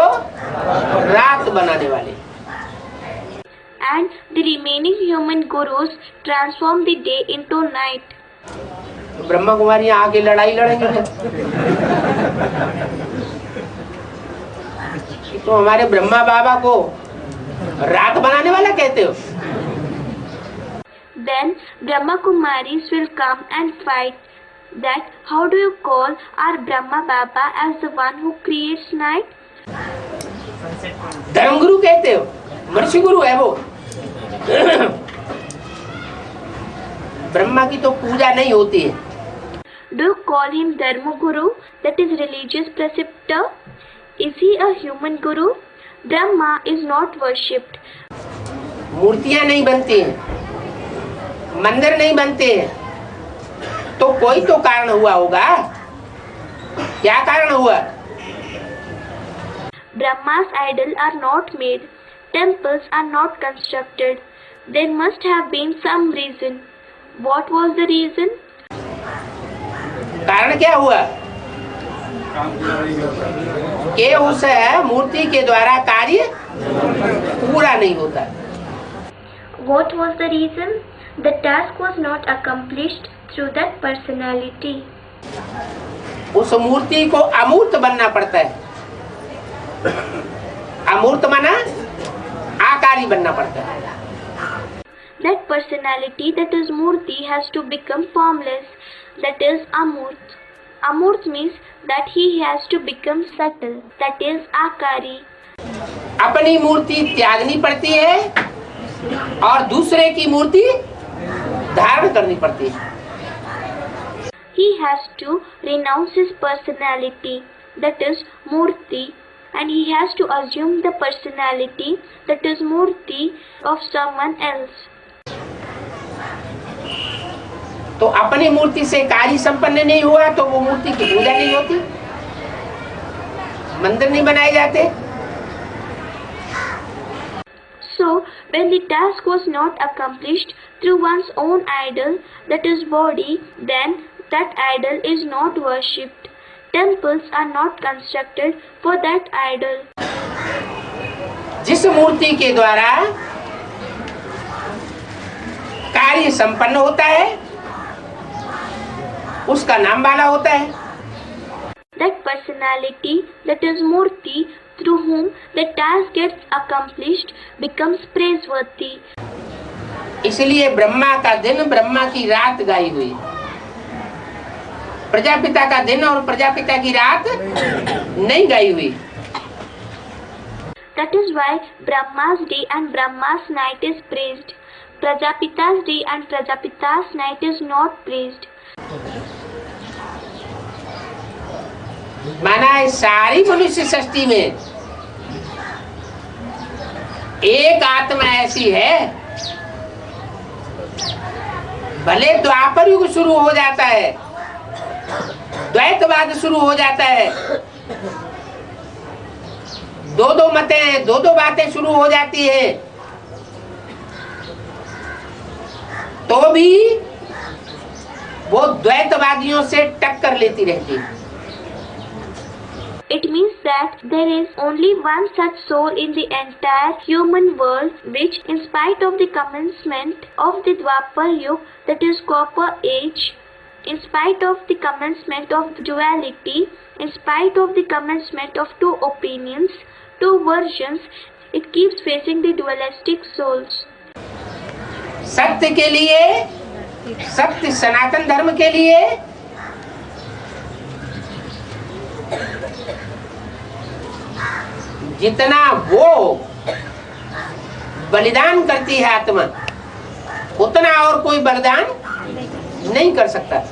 रात बनाने वाले. And the remaining human gurus transform the day into night. Brahma Kumari आके लड़ाई लड़ेंगे तो हमारे ब्रह्मा बाबा को रात बनाने वाला कहते हो. Then Brahma Kumaris will come and fight. That how do you call our Brahma Baba as the one who creates night? धर्म गुरु कहते हो, मनुष्य गुरु है वो. ब्रह्मा की तो पूजा नहीं होती है. Do you call him Dharma Guru, that is religious preceptor? Is he a human guru? Brahma is not worshipped. मूर्तियां नहीं बनती हैं, मंदिर नहीं बनते हैं, तो कोई तो कारण हुआ होगा. क्या कारण हुआ? Brahma's idols are not made. Temples are not constructed. There must have been some reason. What was the reason? कारण क्या हुआ कि उस मूर्ति के द्वारा कार्य पूरा नहीं होता. What was the reason? The task was not accomplished through that personality. उस मूर्ति को अमूर्त बनना पड़ता है. अमूर्त माना आकारी बनना पड़ता है. That personality, that is Murti, has to become formless. That is Amurt. Amurt means that he has to become subtle. That is Akari. अपनी मूर्ति त्यागनी पड़ती है और दूसरे की मूर्ति धारण करनी पड़ती है. He has to renounce his personality, that is Murti, and he has to assume the personality, that is Murti, of someone else. तो अपनी मूर्ति से कार्य संपन्न नहीं हुआ तो वो मूर्ति की पूजा नहीं होती, मंदिर नहीं बनाए जाते. So, when the task was not accomplished through one's own idol, that is body, then that idol is not worshipped. Temples are not constructed for that idol. जिस मूर्ति के द्वारा कार्य संपन्न होता है उसका नाम वाला होता है. That personality, that is Murti, through whom the task gets accomplished, becomes praiseworthy. इसलिए ब्रह्मा का दिन ब्रह्मा की रात गाई हुई. प्रजापिता का दिन और प्रजापिता की रात नहीं गाई हुई. That is why Brahma's day and Brahma's night is praised. Prajapita's day and Prajapita's night is not praised. माना है सारी मनुष्य सृष्टि में एक आत्मा ऐसी है, भले द्वापर युग शुरू हो जाता है, द्वैतवाद शुरू हो जाता है, दो दो मतें दो दो बातें शुरू हो जाती है, तो भी वो द्वैतवादियों से टक्कर लेती रहती है। It means that there is only one such soul in the entire human world which, in spite of the commencement of the Dwapar Yuga, that is Copper Age, in spite of the commencement of duality, in spite of the commencement of two opinions, two versions, it keeps facing the dualistic souls. सत्य के लिए, सत्य सनातन धर्म के लिए जितना वो बलिदान करती है आत्मा, उतना और कोई बलिदान नहीं कर सकता।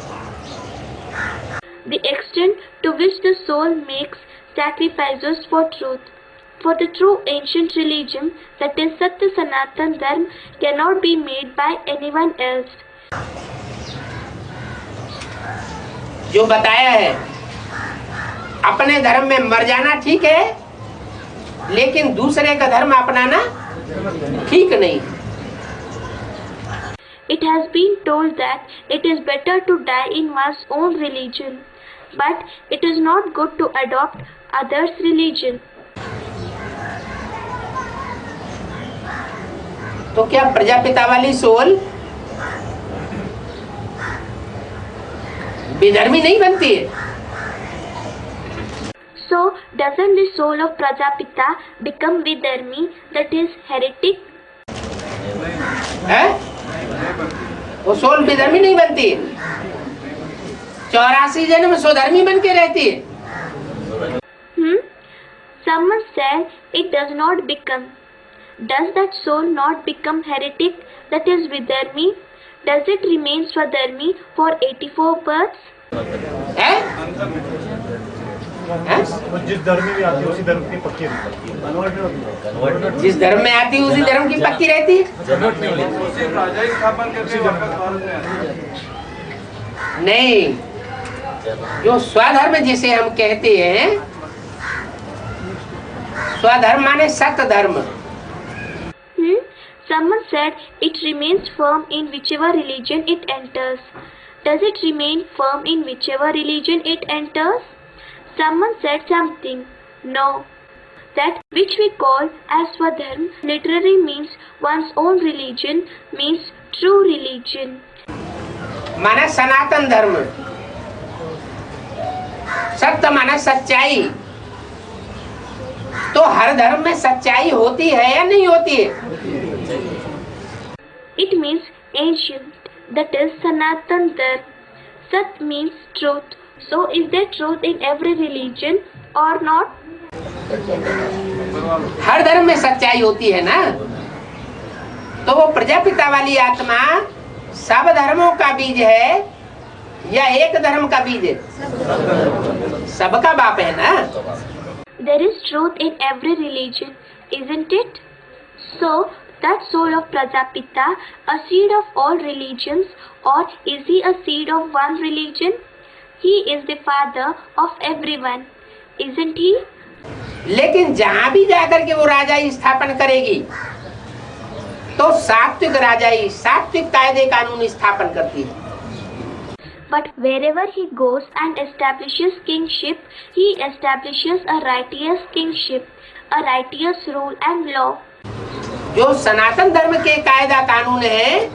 The extent to which the soul makes sacrifices for truth, for the true ancient religion, that is Satya Sanatan Dharma, cannot be made by anyone else. जो बताया है, अपने धर्म में मर जाना ठीक है, लेकिन दूसरे का धर्म अपनाना ठीक नहीं। It has been told that it is better to die in one's own religion, but it is not good to adopt others' religion. तो क्या प्रजापिता वाली सोल विधर्मी नहीं बनती है? So, doesn't the soul of Prajapita become Vidharmi, that is heretic? है? वो soul विधर्मी नहीं बनती, 84 जन्म स्वधर्मी बन के रहती है। Someone said it does not become. Does that soul not become heretic, that is Vidharmi? Does it remain Swadharmi for 84 births? है? तो जिस धर्म में भी आती है उसी धर्म की पक्की रहती है। जिस धर्म में आती है उसी धर्म की पक्की रहती है। नहीं, जो स्वधर्म जिसे हम कहते हैं, स्वधर्म माने सत धर्म। Someone said it remains firm in whichever religion it enters. Does it remain firm in whichever religion it enters? Someone said something. No. That which we call as Swadharma literally means one's own religion, means true religion. माना सनातन धर्म, सत्य माना सच्चाई। तो हर धर्म में सच्चाई होती है या नहीं होती है? It means ancient, that is Sanatan Dharma. Sat means truth. So is there truth in every religion or not? हर धर्म में सच्चाई होती है ना। तो वो प्रजापिता वाली आत्मा सब धर्मों का बीज है या एक धर्म का बीज है? सबका बाप है ना। There is truth in every religion, isn't it? So, that soul of Prajapita, a seed of all religions, or is he a seed of one religion? He is the father of everyone, isn't he? लेकिन जहां भी जाकर के वो राजाई स्थापन करेगी, तो सात्विक राजाई, सात्विक कायदे कानून स्थापन करती है। But wherever he goes and establishes kingship, he establishes a righteous kingship, a righteous rule and law. जो सनातन धर्म के कायदा कानून है,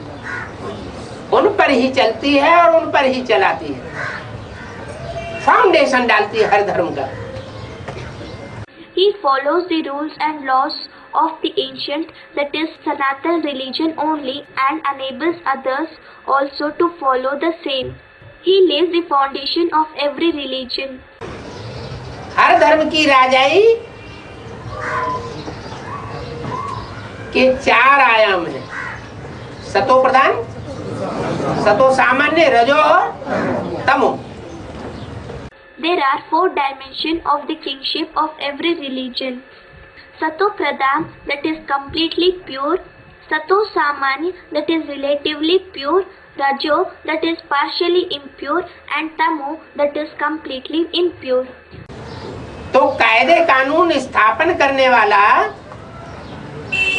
उन पर ही चलती है और उन पर ही चलाती है। फाउंडेशन डालती है हर धर्म का। He follows the rules and laws of the ancient, that is Sanatan religion only, and enables others also to follow the same. He lays the foundation of every religion. हर धर्म की राजाई के 4 आयाम हैं। सतो प्रधान, सतो सामान्य, रजो और तमो। There are 4 dimensions of the kingship of every religion. Sato Pradhan, that is completely pure. Sato Samanya, that is relatively pure. Rajo, that is partially impure. And Tamo, that is completely impure. तो कायदे कानून स्थापन करने वाला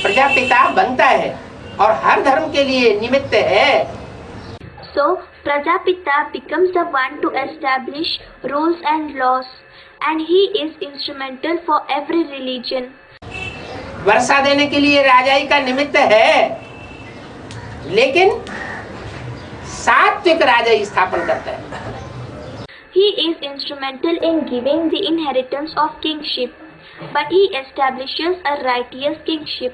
प्रजापिता बनता है और हर धर्म के लिए निमित्त है। So Prajapita becomes the one to establish rules and laws, and he is instrumental for every religion. वर्षा देने के लिए राजा ही का निमित्त है, लेकिन सात्विक राजा ही स्थापन करता है। He is instrumental in giving the inheritance of kingship, but he establishes a righteous kingship.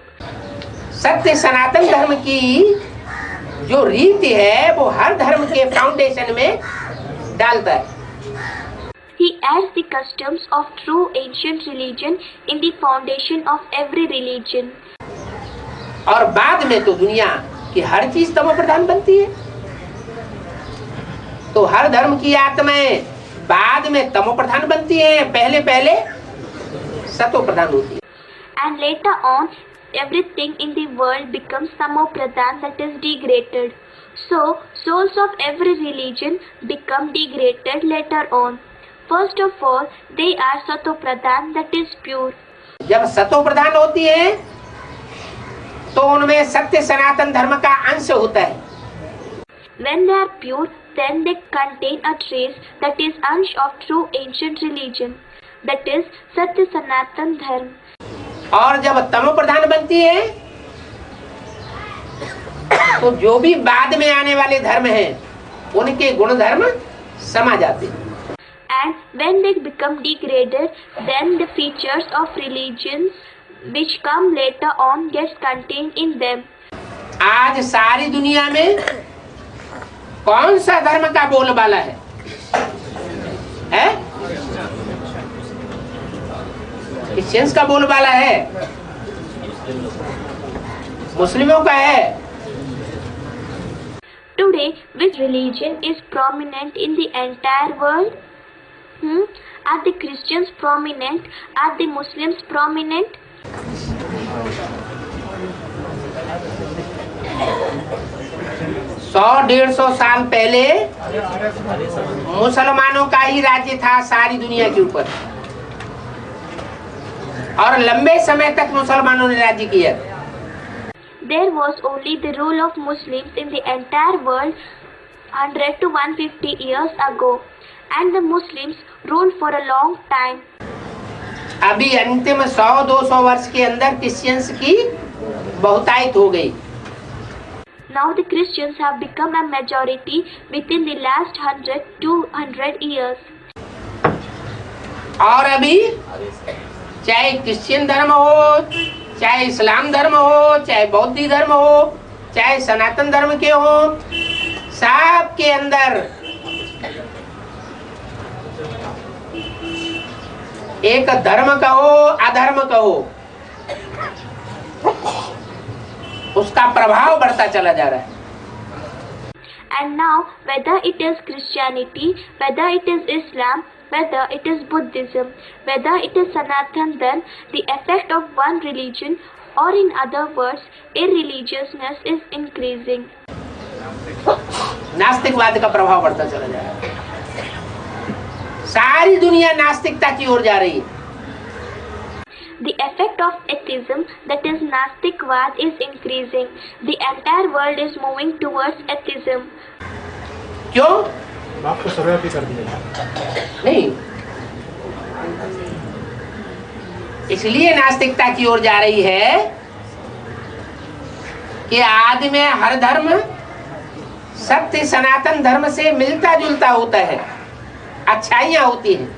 सत्य सनातन धर्म की जो रीति है वो हर धर्म के फाउंडेशन में डालता है। He adds the customs of true ancient religion in the foundation of every religion. और बाद में तो दुनिया की हर चीज तमो प्रधान बनती है। तो हर धर्म की आत्माएं बाद में तमो प्रधान बनती है, पहले पहले सतो प्रधान होती है। And later on, everything in the world becomes tamo pradhan, that is degraded. So souls of every religion become degraded later on. First of all, they are sato pradhan, that is pure. जब सतो प्रधान होती है तो उनमें सत्य सनातन धर्म का अंश होता है। When they are pure, then they contain a trace, that is ansh of true ancient religion, that is satya sanatan dharma. और जब तमो प्रधान बनती है तो जो भी बाद में आने वाले धर्म हैं उनके गुण धर्म समा जाते हैं। And when they become degraded, then the features of religions which come later on gets contained in them. आज सारी दुनिया में कौन सा धर्म का बोलबाला है? क्रिश्चियंस का बोलबाला है, मुस्लिमों का है। Today, which religion is prominent in the entire world? Are the Christians prominent? Are the Muslims prominent? सौ 150 साल पहले मुसलमानों का ही राज्य था सारी दुनिया के ऊपर, और लंबे समय तक मुसलमानों ने राज्य किया। There was only the rule of Muslims in the entire world 100 to 150 years ago, and the Muslims ruled for a long time. अभी अंतिम 100-200 वर्ष के अंदर क्रिश्चियंस की बहुतायत हो गई। Now the Christians have become a majority within the last 100 to 200 years. और अभी चाहे क्रिश्चियन धर्म हो, चाहे इस्लाम धर्म हो, चाहे बौद्ध धर्म हो, चाहे सनातन धर्म के हो, सब के अंदर एक धर्म कहो अधर्म कहो, उसका प्रभाव बढ़ता चला जा रहा है। And now, whether it is Christianity, whether it is Islam, whether it is Buddhism, whether it is Sanatan Dharma, the effect of one religion, or in other words, irreligiousness is increasing. नास्तिकवाद का प्रभाव बढ़ता चला जा रहा है। सारी दुनिया नास्तिकता की ओर जा रही है। The effect of atheism, that is Nastikvad, is increasing. The entire world is moving towards atheism. क्यों? आपको सर्वव्यापी कर दिया नहीं, इसलिए नास्तिकता की ओर जा रही है कि आदि में हर धर्म सत्य सनातन धर्म से मिलता जुलता होता है, अच्छाइयाँ होती हैं।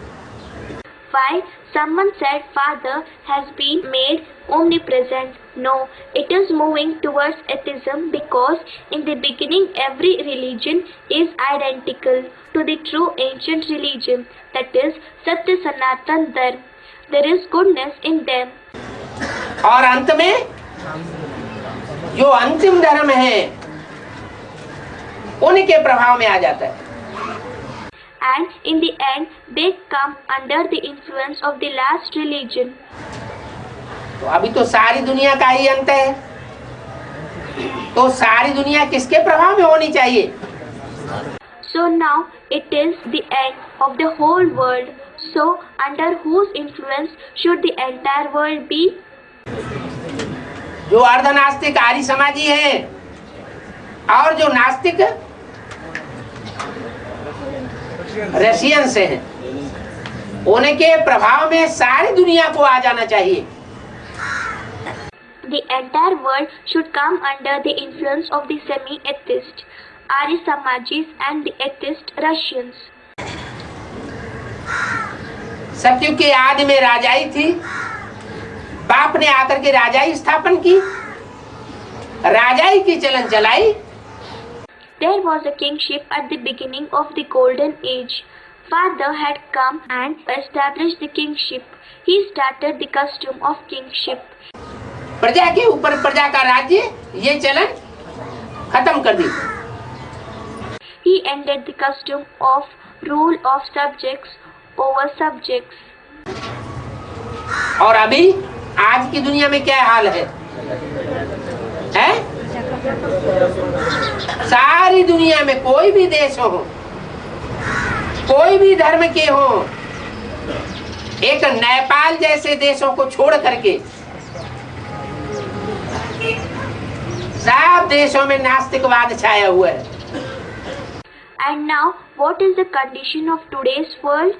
Why? Someone said Father has been made omnipresent. No, it is moving towards atheism because in the beginning every religion is identical to the true ancient religion, that is Satya Sanatan Dharma. There is goodness in them. और अंत में जो अंतिम धर्म है उनके प्रभाव में आ जाता है। And in the end, they come under the influence of the last religion. तो अभी तो सारी दुनिया का ही अंत है, तो सारी दुनिया किसके प्रभाव में होनी चाहिए? So now it is the end of the whole world. So under whose influence should the entire world be? जो अर्धनास्तिक आर्य समाजी हैं और जो नास्तिक रशियन से हैं, उनके प्रभाव में सारी दुनिया को आ जाना चाहिए। The entire world should come under the influence of the semi-atheist Arya Samajis and the atheist Russians. सतयुग के आदि में राजाई थी, बाप ने आकर के राजाई स्थापन की, राजाई की चलन चलाई। There was a kingship at the beginning of the golden age. Father had come and established the kingship. He started the custom of kingship. प्रजा के ऊपर प्रजा का राज्य, ये चलन खत्म कर दी। He ended the custom of rule of subjects over subjects. और अभी आज की दुनिया में क्या हाल है? सारी दुनिया में कोई भी देश हो, कोई भी धर्म के हो, एक नेपाल जैसे देशों को छोड़ करके सब देशों में नास्तिकवाद छाया हुआ है। And now, what is the condition of today's world?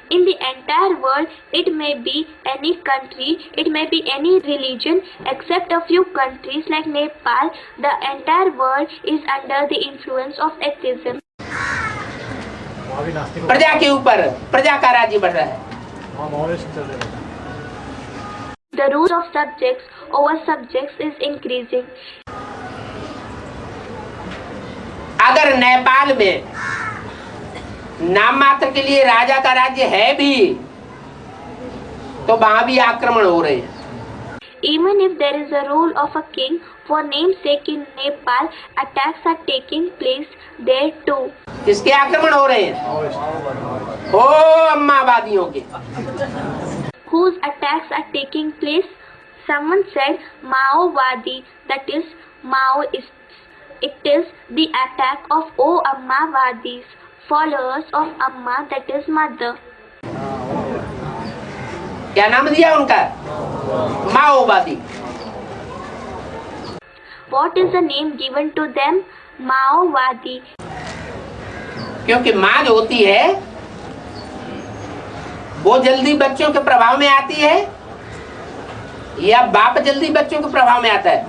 In the entire world, it may be any country, it may be any religion, except a few countries like Nepal. The entire world is under the influence of atheism. वहाँ भी नास्तिक प्रजा के ऊपर प्रजा का राज्य बढ़ रहा है। वहाँ माओवादी चल रहे हैं। The rule of subjects over subjects is increasing. अगर नेपाल में नाम मात्र के लिए राजा का राज्य है भी, तो वहां भी आक्रमण हो रहे हैं। Even if there is a rule of a king, for name's sake in Nepal, attacks are taking place there too. किसके आक्रमण हो रहे हैं? ओ अम्मावादियों के। Whose attacks are taking place? Someone said Maovadi, that is Maoists. It is the attack of Ammawadis, followers of Amma, that is mother. क्या नाम दिया उनका? माओवादी। What is the name given to them? Maovadi. क्योंकि माँ जो होती है वो जल्दी बच्चों के प्रभाव में आती है, या बाप जल्दी बच्चों के प्रभाव में आता है?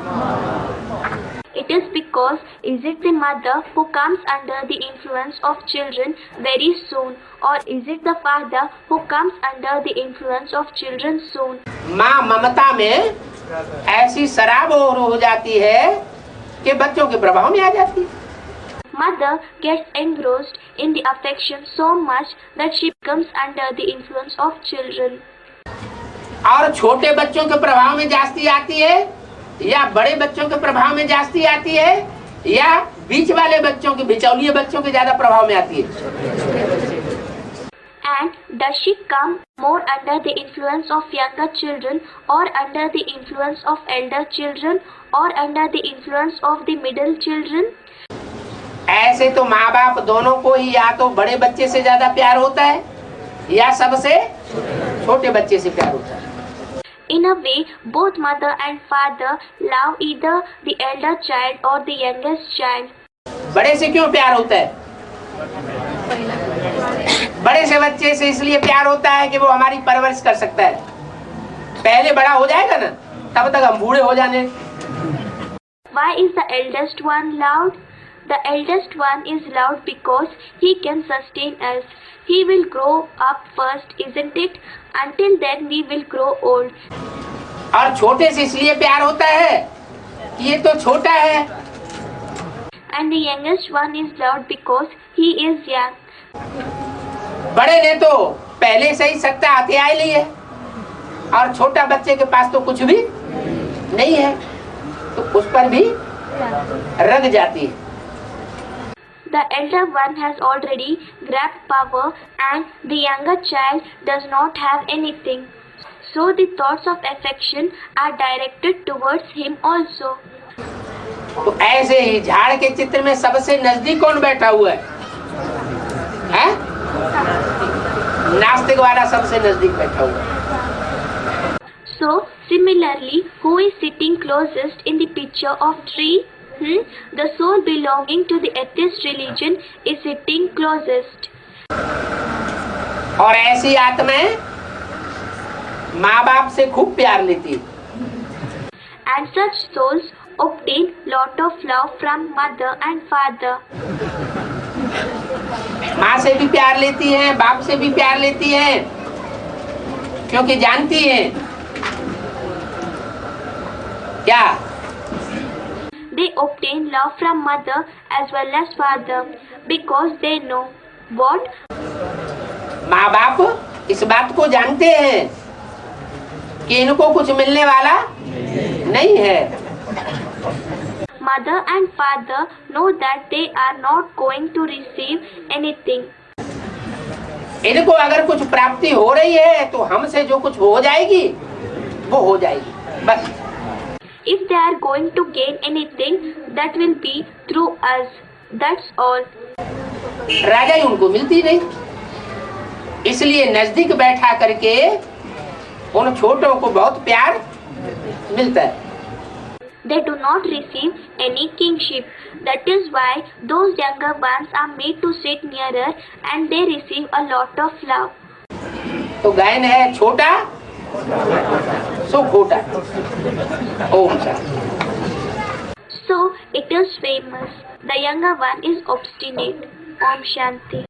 It is because is it the mother who comes under the influence of children very soon, or is it the father who comes under the influence of children soon? माँ ममता में ऐसी शराब हो जाती है कि बच्चों के प्रभाव में आ जाती है। Mother gets engrossed in the affection so much that she comes under the influence of children. और छोटे बच्चों के प्रभाव में जास्ती आती है, या बड़े बच्चों के प्रभाव में जास्ती आती है, या बीच वाले बच्चों के, बिचौलिए बच्चों के ज्यादा प्रभाव में आती है? And does she come more under the influence of younger children, or under the influence of elder children, or under the influence of the middle children? ऐसे तो माँ बाप दोनों को ही या तो बड़े बच्चे से ज्यादा प्यार होता है, या सबसे छोटे बच्चे से प्यार होता है। In a way, both mother and father love either the elder child or the youngest child. बड़े से क्यों प्यार होता है? बड़े से बच्चे से इसलिए प्यार होता है कि वो हमारी परवरिश कर सकता है। पहले बड़ा हो जाएगा ना, तब तक हम बूढ़े हो जाने। Why is the eldest one loved? The eldest one is loved because he can sustain us. He will grow up first, isn't it? Until then we will grow old. और छोटे से इसलिए प्यार होता है कि ये तो छोटा है। And the youngest one is loved because he is young. बड़े ने तो पहले से ही सत्ता हथियार ली है, और छोटा बच्चे के पास तो कुछ भी नहीं है, तो उस पर भी रग जाती है। The elder one has already grabbed power and the younger child does not have anything. So the thoughts of affection are directed towards him also. तो ऐसे ही झाड़ के चित्र में सबसे नजदीक कौन बैठा हुआ है? हैं? नास्तिक वाला सबसे नजदीक बैठा हुआ है। So similarly, who is sitting closest in the picture of tree? The soul belonging to the atheist religion is sitting closest. और ऐसी आत्माएं माँ बाप से खूब प्यार लेती है। And such souls obtain lot of love from mother and father. माँ से भी प्यार लेती हैं, बाप से भी प्यार लेती हैं, क्योंकि जानती हैं क्या? They obtain love from mother as well as father because they know what? माँ बाप इस बात को जानते हैं कि इनको कुछ मिलने वाला नहीं है। Mother and father know that they are not going to receive anything. इनको अगर कुछ प्राप्ति हो रही है तो हमसे जो कुछ हो जाएगी वो हो जाएगी, बस। If they are going to gain anything, that will be through us. That's all. राजाई उनको मिलती नहीं, इसलिए नजदीक बैठा करके उन छोटों को बहुत प्यार मिलता है। They do not receive any kingship. That is why those younger ones are made to sit nearer and they receive a lot of love. तो गायन है छोटा सो खोटा। Om Shanti. So it is famous. The younger one is obstinate. Om Shanti.